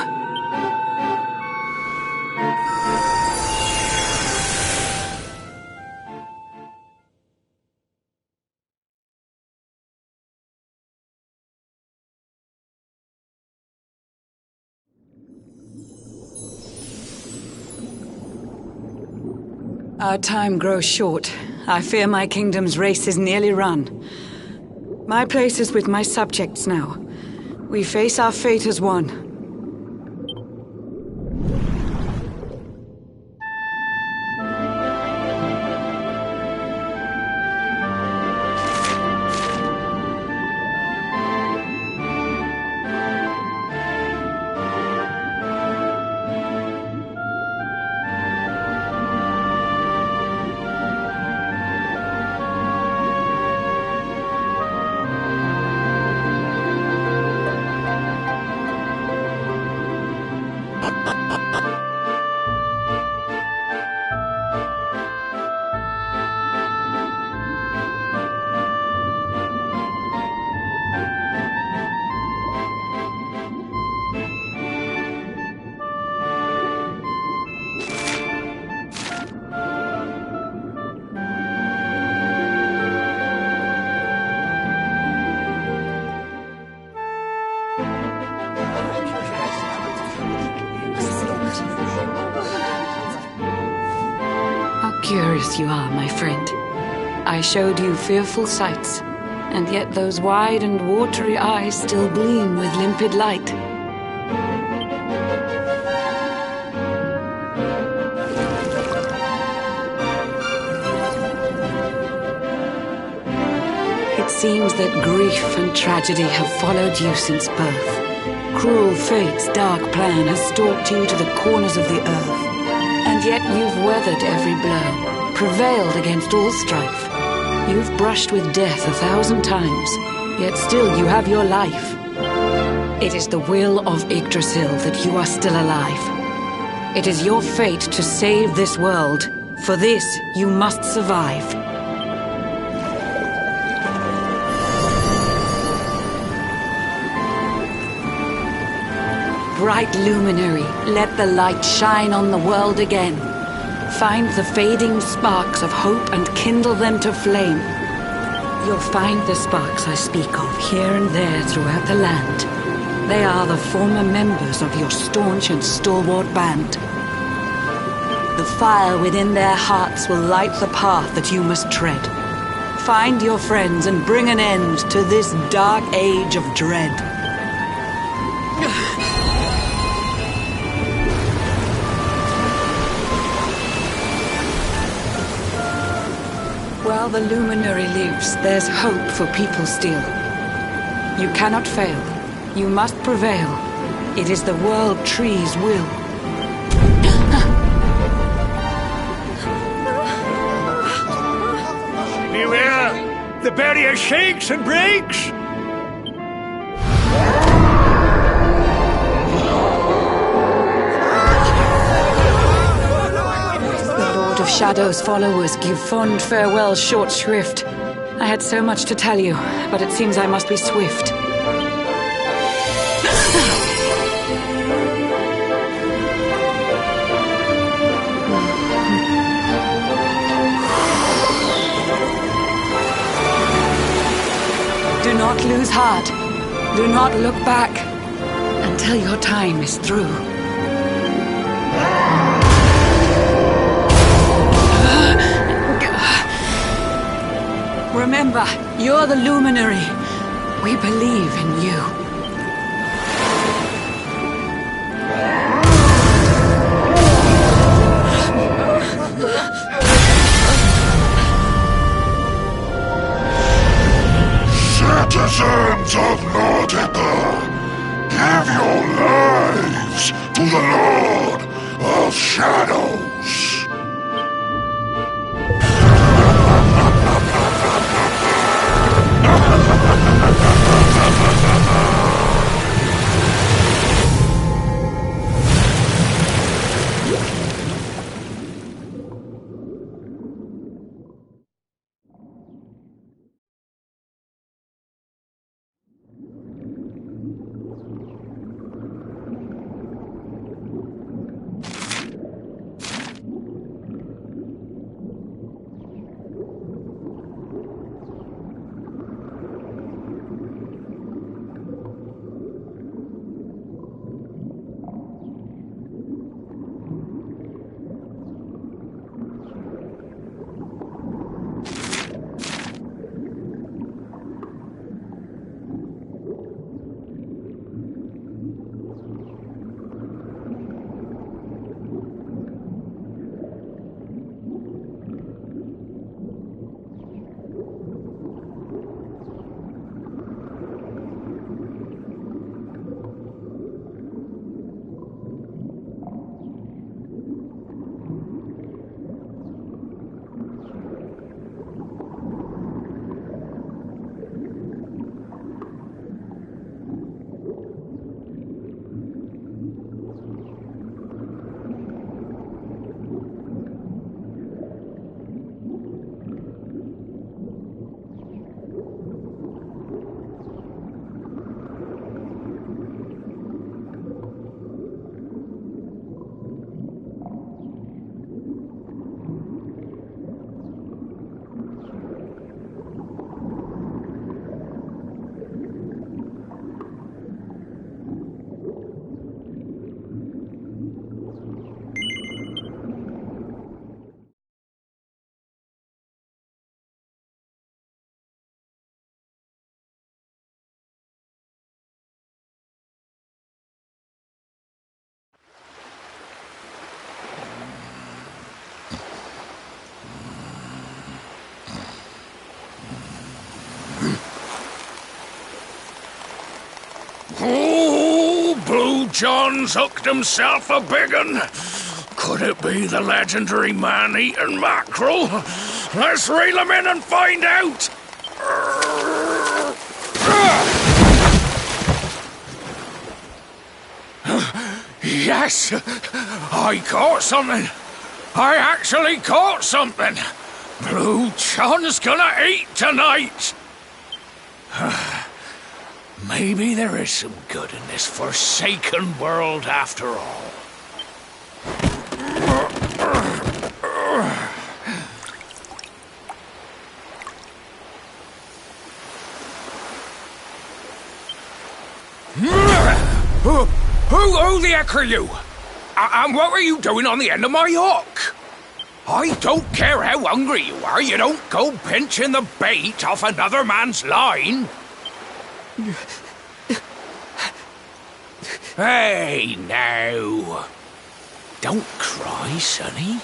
Our time grows short. I fear my kingdom's race is nearly run. My place is with my subjects now. We face our fate as one. Curious you are, my friend. I showed you fearful sights, and yet those wide and watery eyes still gleam with limpid light. It seems that grief and tragedy have followed you since birth. Cruel fate's dark plan has stalked you to the corners of the earth. And yet you've weathered every blow, prevailed against all strife. You've brushed with death 1,000 times, yet still you have your life. It is the will of Yggdrasil that you are still alive. It is your fate to save this world. For this, you must survive. Bright luminary, let the light shine on the world again. Find the fading sparks of hope and kindle them to flame. You'll find the sparks I speak of here and there throughout the land. They are the former members of your staunch and stalwart band. The fire within their hearts will light the path that you must tread. Find your friends and bring an end to this dark age of dread. While the luminary lives, there's hope for people still. You cannot fail. You must prevail. It is the world tree's will. Beware! The barrier shakes and breaks! Shadow's followers give fond farewell short shrift. I had so much to tell you, but it seems I must be swift. Do not lose heart. Do not look back until your time is through. Remember, you're the luminary. We believe in you. Citizens of Nautica, give your lives to the Lord of Shadows. John's hooked himself a big un. Could it be the legendary man-eating mackerel? Let's reel him in and find out! Yes! I caught something! I actually caught something! Blue John's gonna eat tonight! Maybe there is some good in this forsaken world after all. Who the heck are you? And what were you doing on the end of my hook? I don't care how hungry you are, you don't go pinching the bait off another man's line. Hey, now. Don't cry, sonny.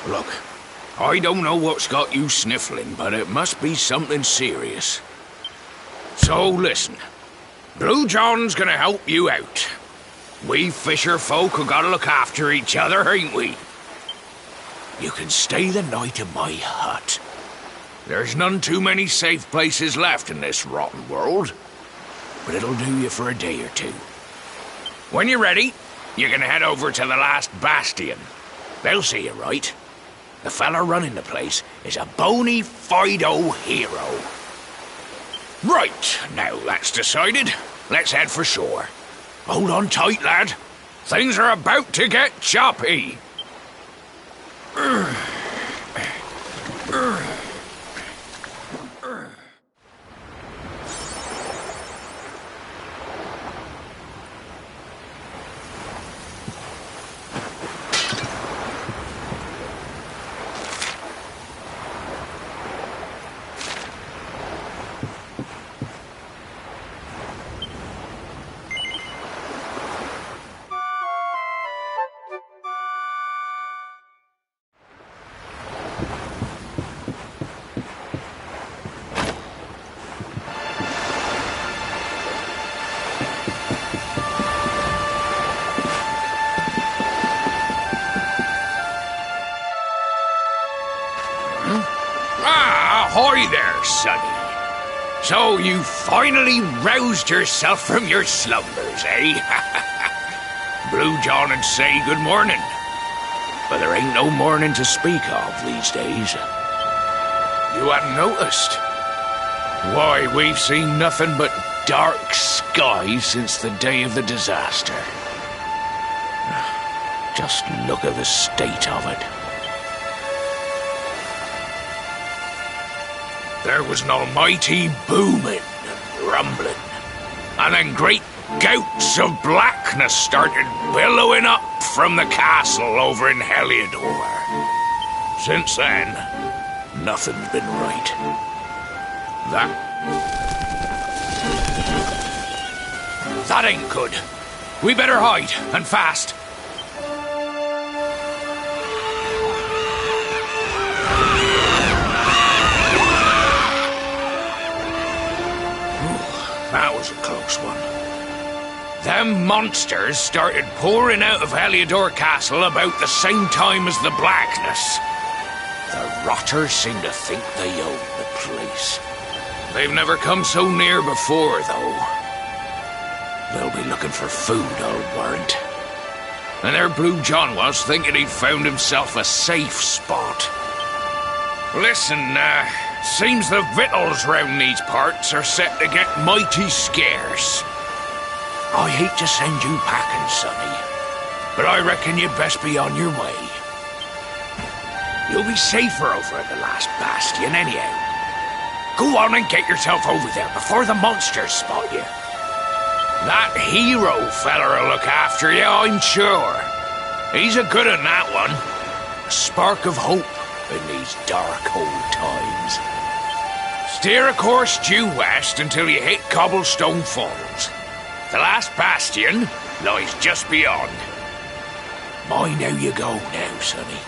Look, I don't know what's got you sniffling, but it must be something serious. So listen, Blue John's gonna help you out. We fisher folk have gotta look after each other, ain't we? You can stay the night in my hut. There's none too many safe places left in this rotten world, but it'll do you for a day or two. When you're ready, you're gonna head over to the last bastion. They'll see you right. The fella running the place is a bona fide hero. Right, now that's decided, let's head for shore. Hold on tight, lad. Things are about to get choppy. Ahoy there, sonny. So you finally roused yourself from your slumbers, eh? Blue John would say good morning. But there ain't no morning to speak of these days. You hadn't noticed? Why, we've seen nothing but dark skies since the day of the disaster. Just look at the state of it. There was an almighty booming and rumbling, and then great gouts of blackness started billowing up from the castle over in Heliodor. Since then, nothing's been right. That ain't good. We better hide, and fast. That was a close one. Them monsters started pouring out of Heliodor Castle about the same time as the blackness. The rotters seem to think they own the place. They've never come so near before, though. They'll be looking for food, I'll warrant. And there Blue John was, thinking he'd found himself a safe spot. Listen, seems the victuals round these parts are set to get mighty scarce. I hate to send you packing, sonny, but I reckon you'd best be on your way. You'll be safer over at the last bastion anyhow. Go on and get yourself over there before the monsters spot you. That hero feller'll look after you, I'm sure. He's a good un, that one. A spark of hope in these dark old times. Steer a course due west until you hit Cobblestone Falls. The last bastion lies just beyond. Mind how you go now, sonny.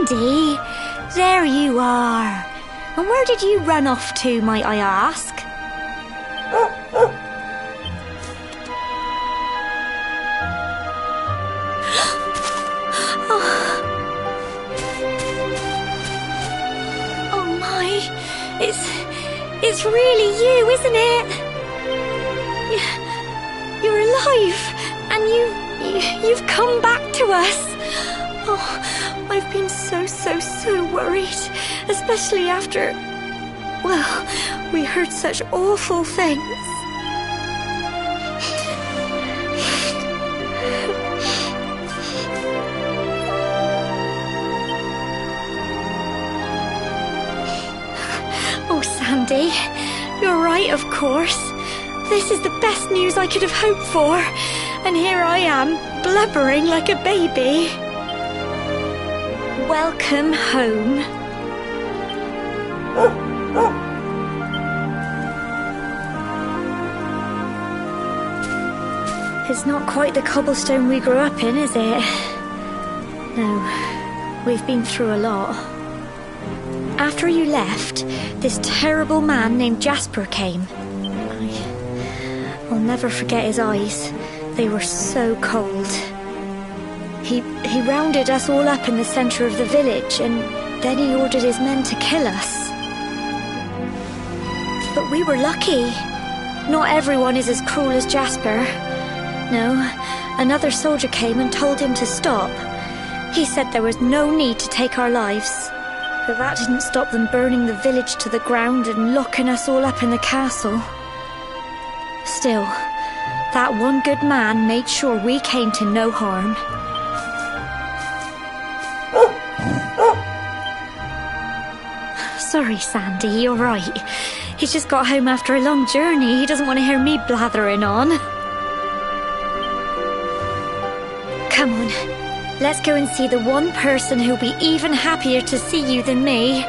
Sandy, there you are. And where did you run off to, might I ask? Oh my, it's really you, isn't it? You're alive, and you've come back to us. Oh, I've been so worried, especially after, well, we heard such awful things. Oh, Sandy, you're right, of course. This is the best news I could have hoped for, and here I am, blubbering like a baby. Welcome home. It's not quite the cobblestone we grew up in, is it? No, we've been through a lot. After you left, this terrible man named Jasper came. I'll never forget his eyes. They were so cold. He rounded us all up in the centre of the village, and then he ordered his men to kill us. But we were lucky. Not everyone is as cruel as Jasper. No, another soldier came and told him to stop. He said there was no need to take our lives. But that didn't stop them burning the village to the ground and locking us all up in the castle. Still, that one good man made sure we came to no harm. Sorry, Sandy, you're right. He's just got home after a long journey. He doesn't want to hear me blathering on. Come on, let's go and see the one person who'll be even happier to see you than me.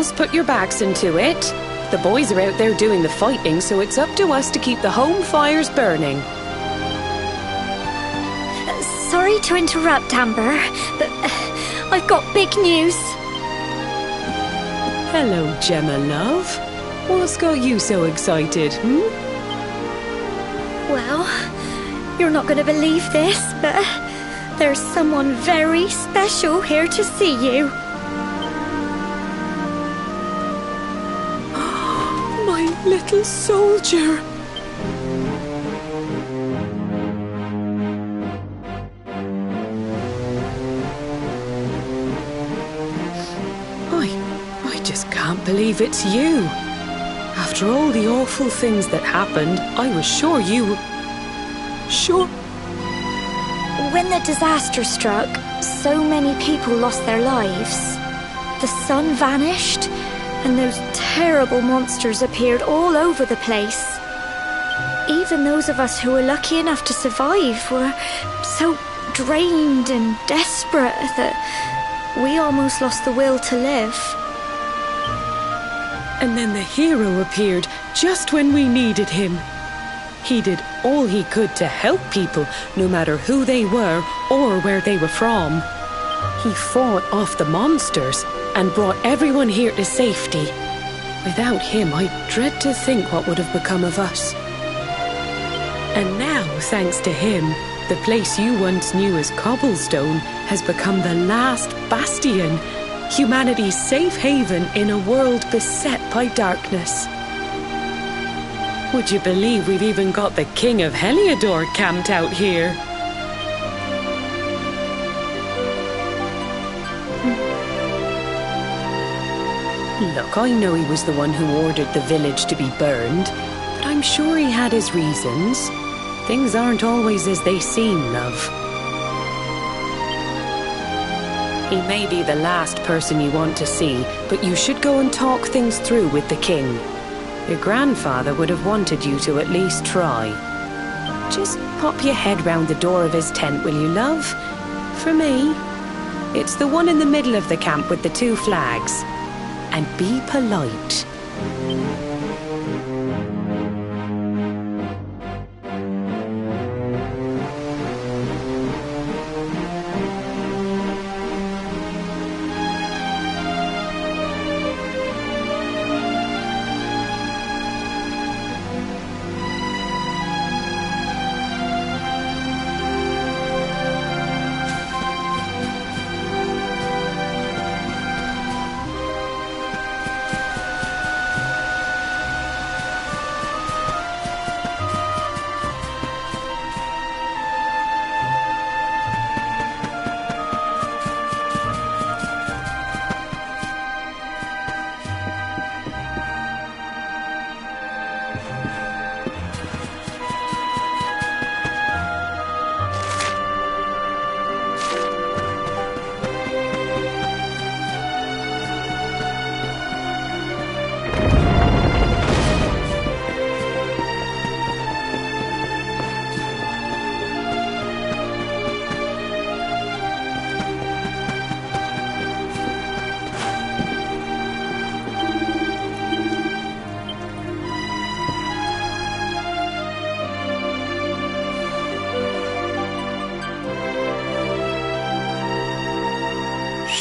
gals, put your backs into it. The boys are out there doing the fighting, so it's up to us to keep the home fires burning. Sorry to interrupt, Amber, but I've got big news. Hello, Gemma, love. What's got you so excited, Well, you're not going to believe this, but there's someone very special here to see you. My little soldier. I just can't believe it's you. After all the awful things that happened, I was sure you... Sure... When the disaster struck, so many people lost their lives. The sun vanished, and those terrible monsters appeared all over the place. Even those of us who were lucky enough to survive were so drained and desperate that we almost lost the will to live. And then the hero appeared just when we needed him. He did all he could to help people, no matter who they were or where they were from. He fought off the monsters and brought everyone here to safety. Without him, I dread to think what would have become of us. And now, thanks to him, the place you once knew as Cobblestone has become the last bastion, humanity's safe haven in a world beset by darkness. Would you believe we've even got the King of Heliodor camped out here? Look, I know he was the one who ordered the village to be burned, but I'm sure he had his reasons. Things aren't always as they seem, love. He may be the last person you want to see, but you should go and talk things through with the king. Your grandfather would have wanted you to at least try. Just pop your head round the door of his tent, will you, love? For me. It's the one in the middle of the camp with the 2 flags. And be polite.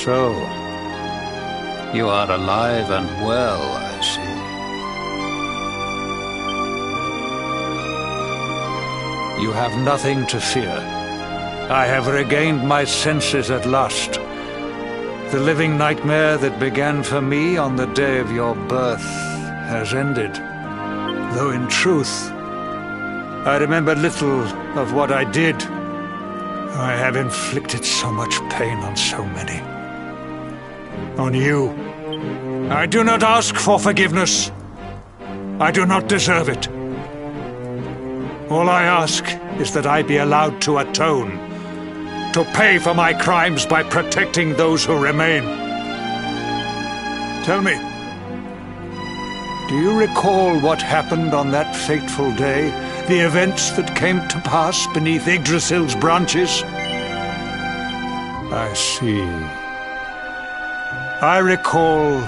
So, you are alive and well, I see. You have nothing to fear. I have regained my senses at last. The living nightmare that began for me on the day of your birth has ended. Though in truth, I remember little of what I did. I have inflicted so much pain on so many. On you. I do not ask for forgiveness. I do not deserve it. All I ask is that I be allowed to atone, to pay for my crimes by protecting those who remain. Tell me, do you recall what happened on that fateful day? The events that came to pass beneath Yggdrasil's branches? I see. I recall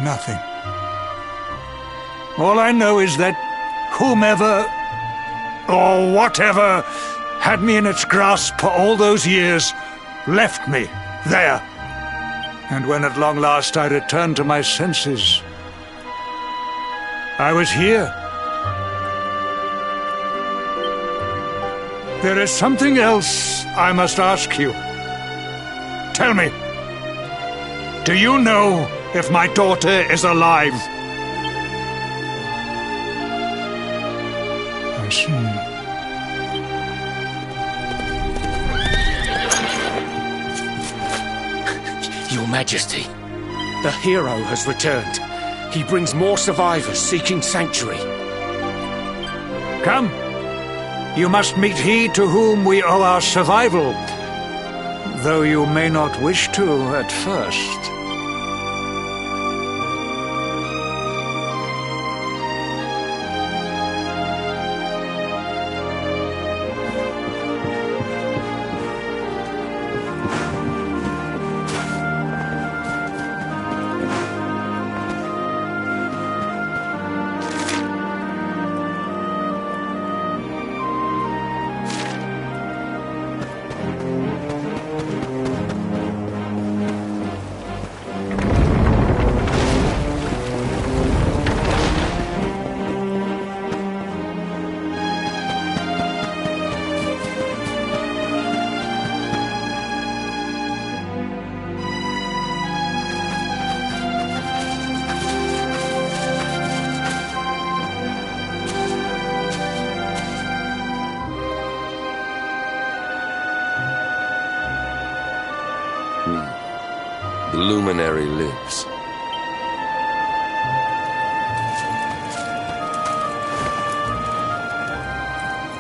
Nothing. All I know is that whomever or whatever had me in its grasp for all those years left me there. And when at long last I returned to my senses, I was here. There is something else I must ask you. Tell me, do you know if my daughter is alive? I see. Your Majesty, the hero has returned. He brings more survivors seeking sanctuary. Come. You must meet he to whom we owe our survival, though you may not wish to at first. The luminary lives.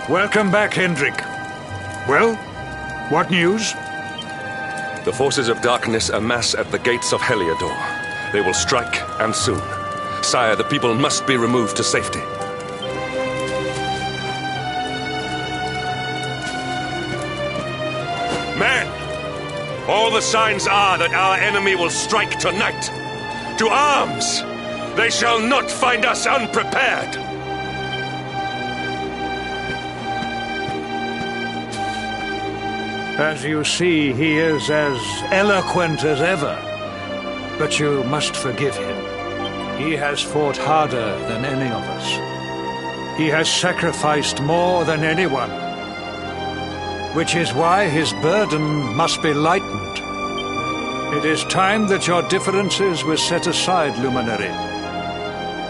Welcome back, Hendrik. Well, what news? The forces of darkness amass at the gates of Heliodor. They will strike, and soon. Sire, the people must be removed to safety. Men! All the signs are that our enemy will strike tonight. To arms! They shall not find us unprepared! As you see, he is as eloquent as ever. But you must forgive him. He has fought harder than any of us. He has sacrificed more than anyone. Which is why his burden must be lightened. It is time that your differences were set aside, Luminary.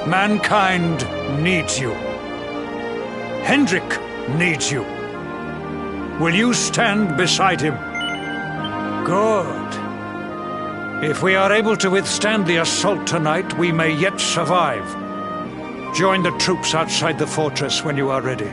Mankind needs you. Hendrik needs you. Will you stand beside him? Good. If we are able to withstand the assault tonight, we may yet survive. Join the troops outside the fortress when you are ready.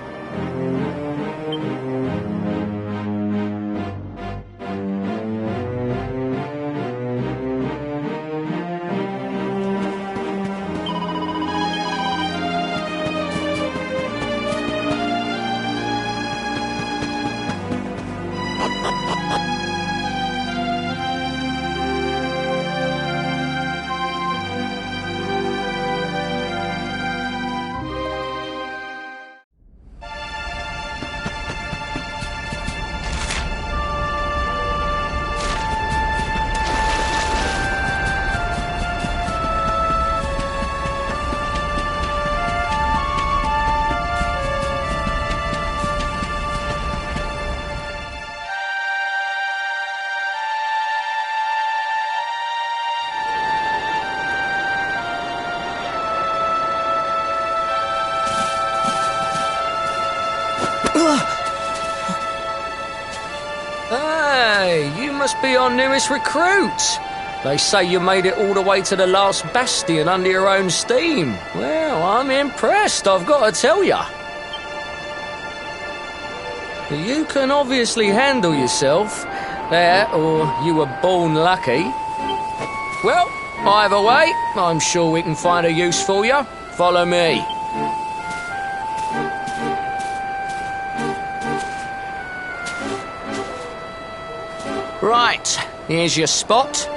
Hey, you must be our newest recruit. They say you made it all the way to the last bastion under your own steam. Well, I'm impressed, I've got to tell you. You can obviously handle yourself. That, or you were born lucky. Well, either way, I'm sure we can find a use for you. Follow me. Right, here's your spot.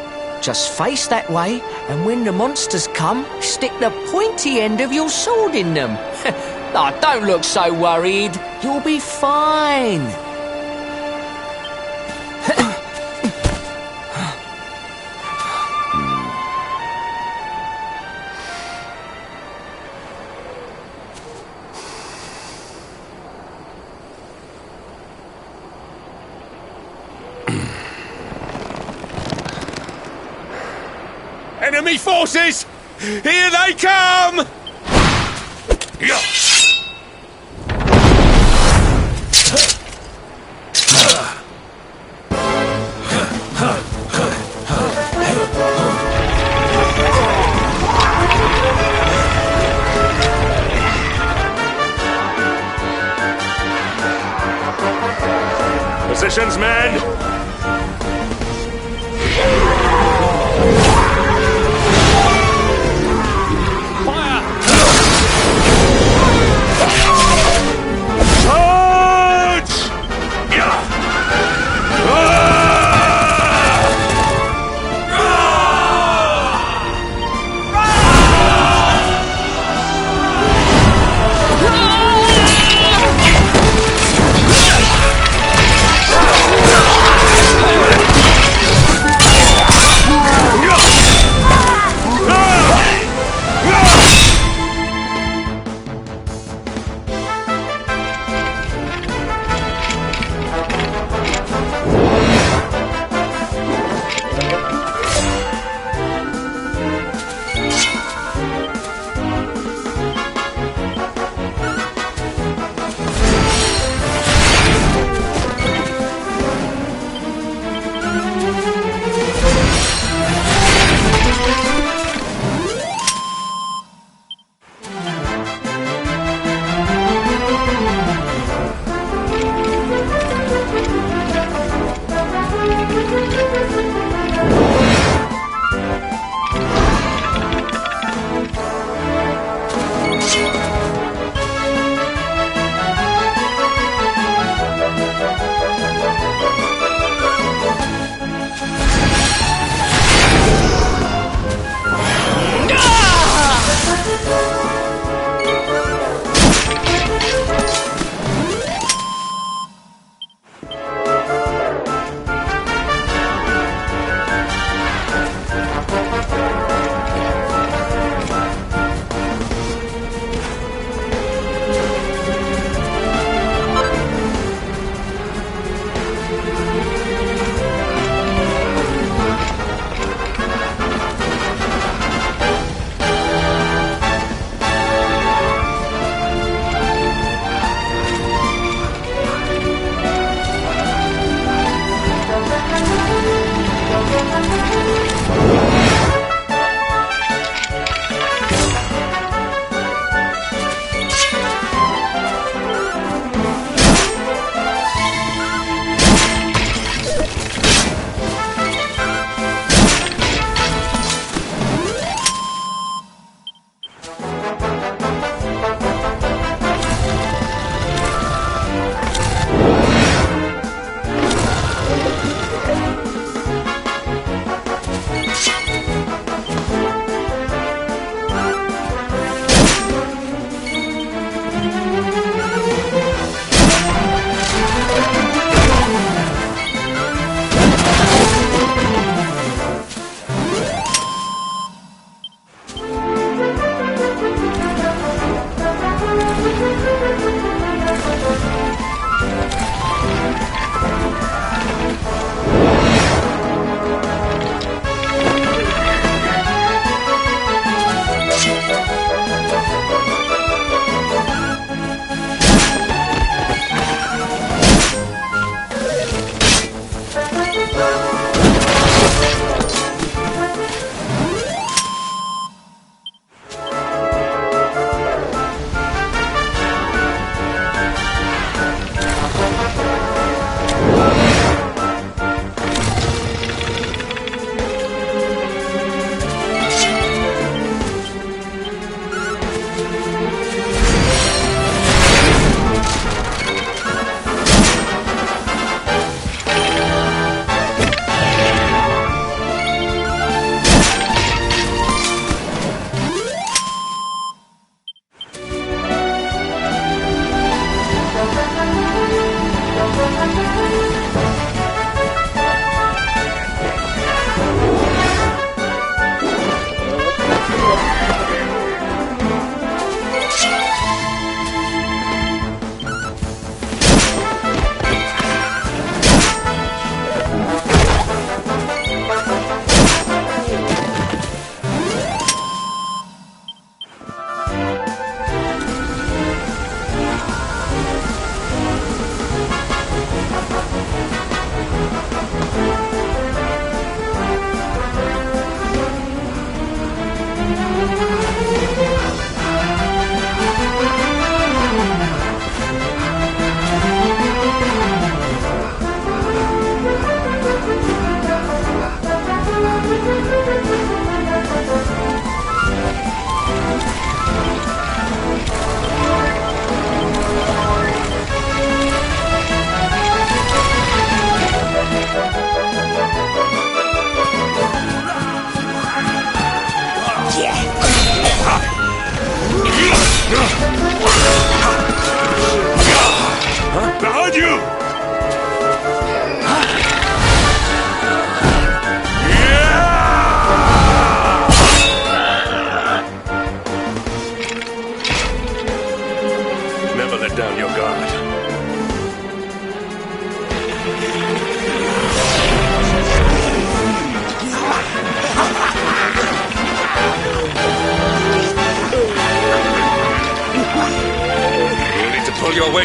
Just face that way, and when the monsters come, stick the pointy end of your sword in them. Oh, don't look so worried. You'll be fine. Enemy forces! Here they come! Positions, men!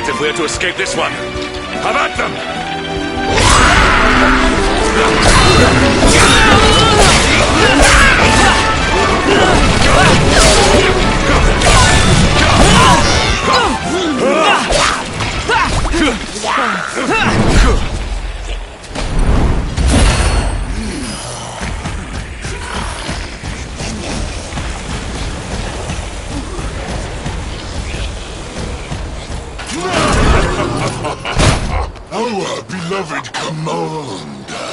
fight if we're to escape this one. Have at them! Our beloved commander,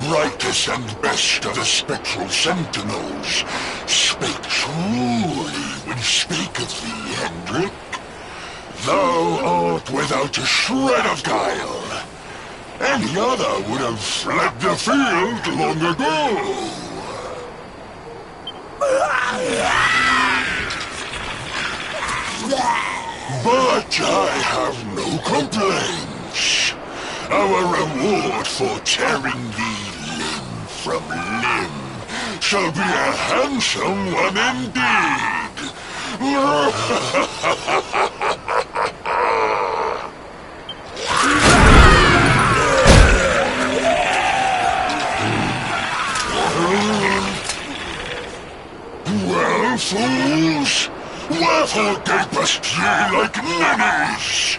brightest and best of the spectral sentinels, spake truly when spaketh thee, Hendrik. Thou art without a shred of guile. Any other would have fled the field long ago. But I have no complaints. Our reward for tearing thee limb from limb shall be a handsome one indeed. Well, fools, wherefore gapest ye like ninnies?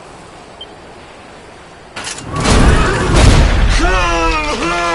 Kill him!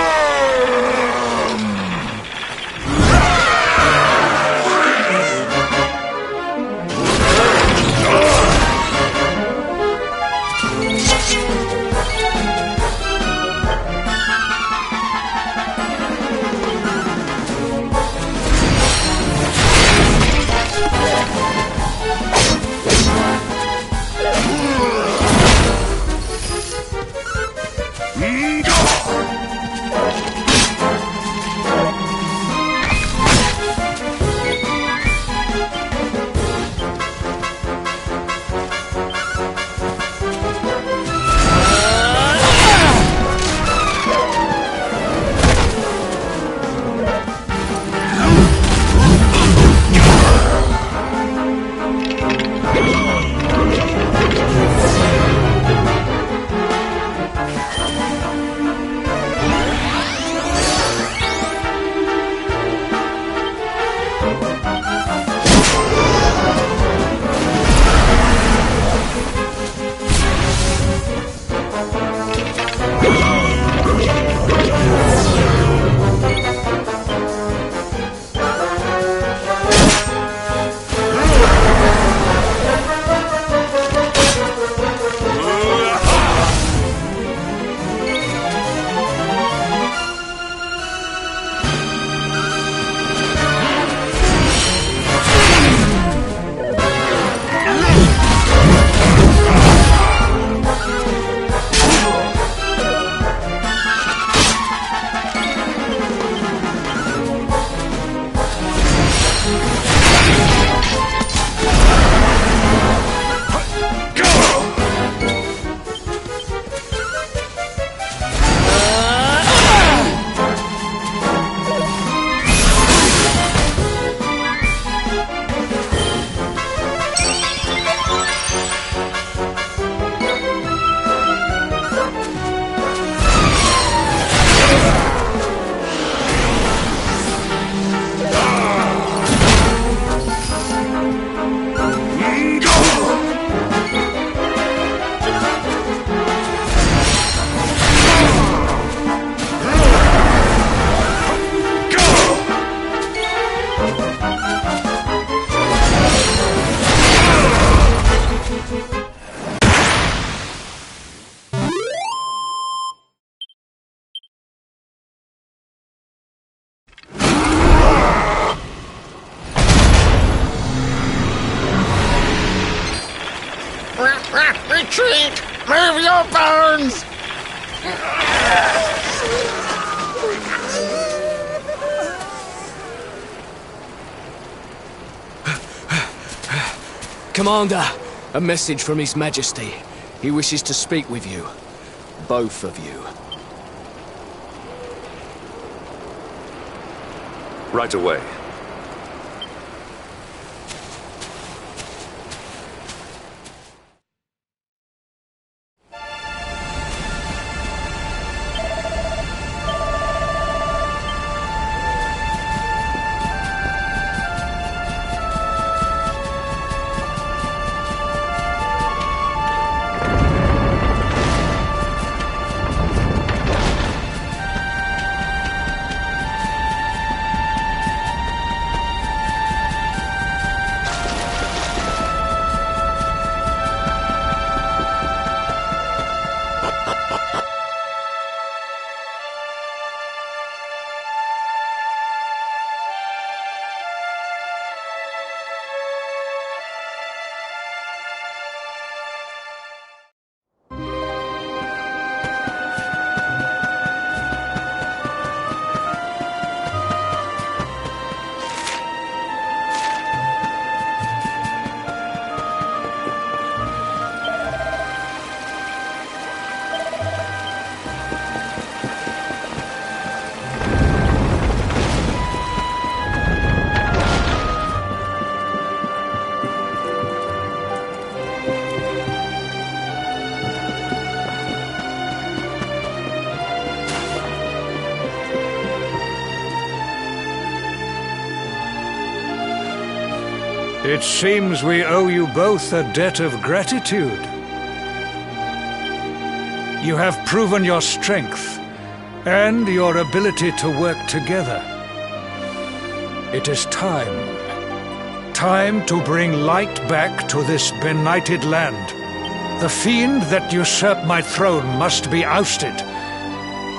Retreat! Move your bones! Commander, a message from His Majesty. He wishes to speak with you. Both of you. Right away. It seems we owe you both a debt of gratitude. You have proven your strength and your ability to work together. It is time. Time to bring light back to this benighted land. The fiend that usurped my throne must be ousted.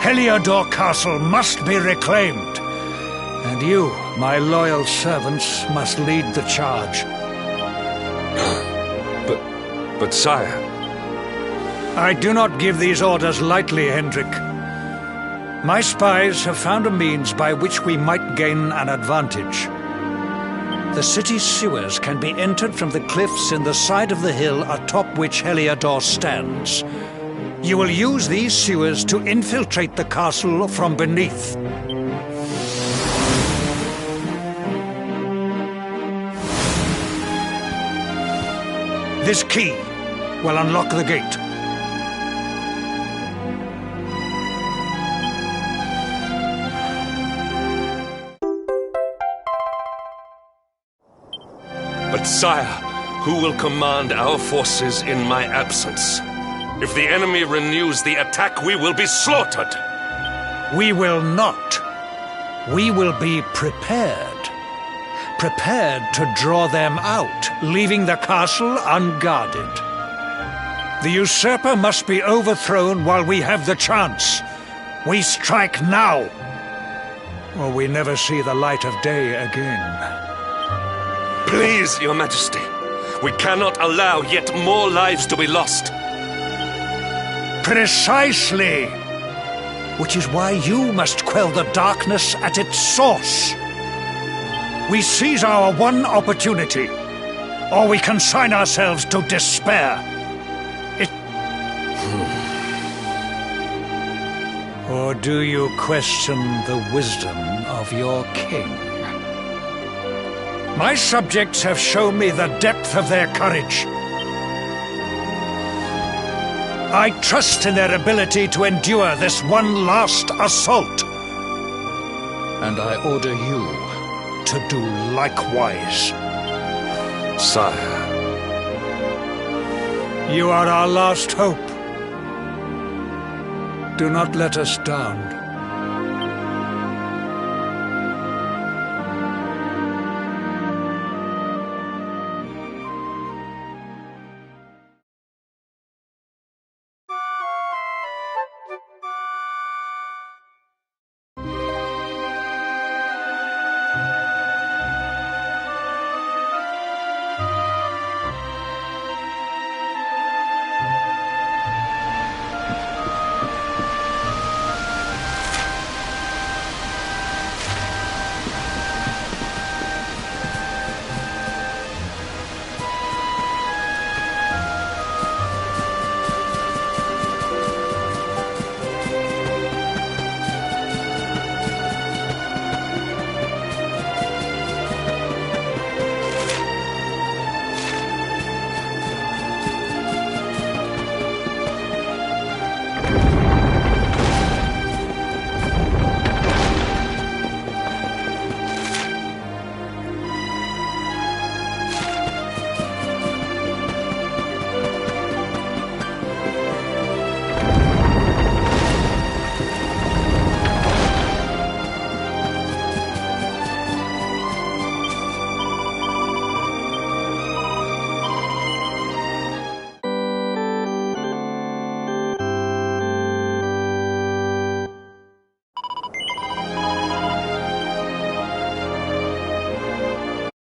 Heliodor Castle must be reclaimed. And you, my loyal servants, must lead the charge. But sire... I do not give these orders lightly, Hendrik. My spies have found a means by which we might gain an advantage. The city's sewers can be entered from the cliffs in the side of the hill atop which Heliodor stands. You will use these sewers to infiltrate the castle from beneath. This key will unlock the gate. But sire, who will command our forces in my absence? If the enemy renews the attack, we will be slaughtered. We will not. We will be prepared. Prepared to draw them out, leaving the castle unguarded. The usurper must be overthrown while we have the chance. We strike now, or we never see the light of day again. Please, Your Majesty, we cannot allow yet more lives to be lost. Precisely! Which is why you must quell the darkness at its source. We seize our one opportunity, or we consign ourselves to despair. Or do you question the wisdom of your king? My subjects have shown me the depth of their courage. I trust in their ability to endure this one last assault. And I order you to do likewise. Sire. You are our last hope. Do not let us down.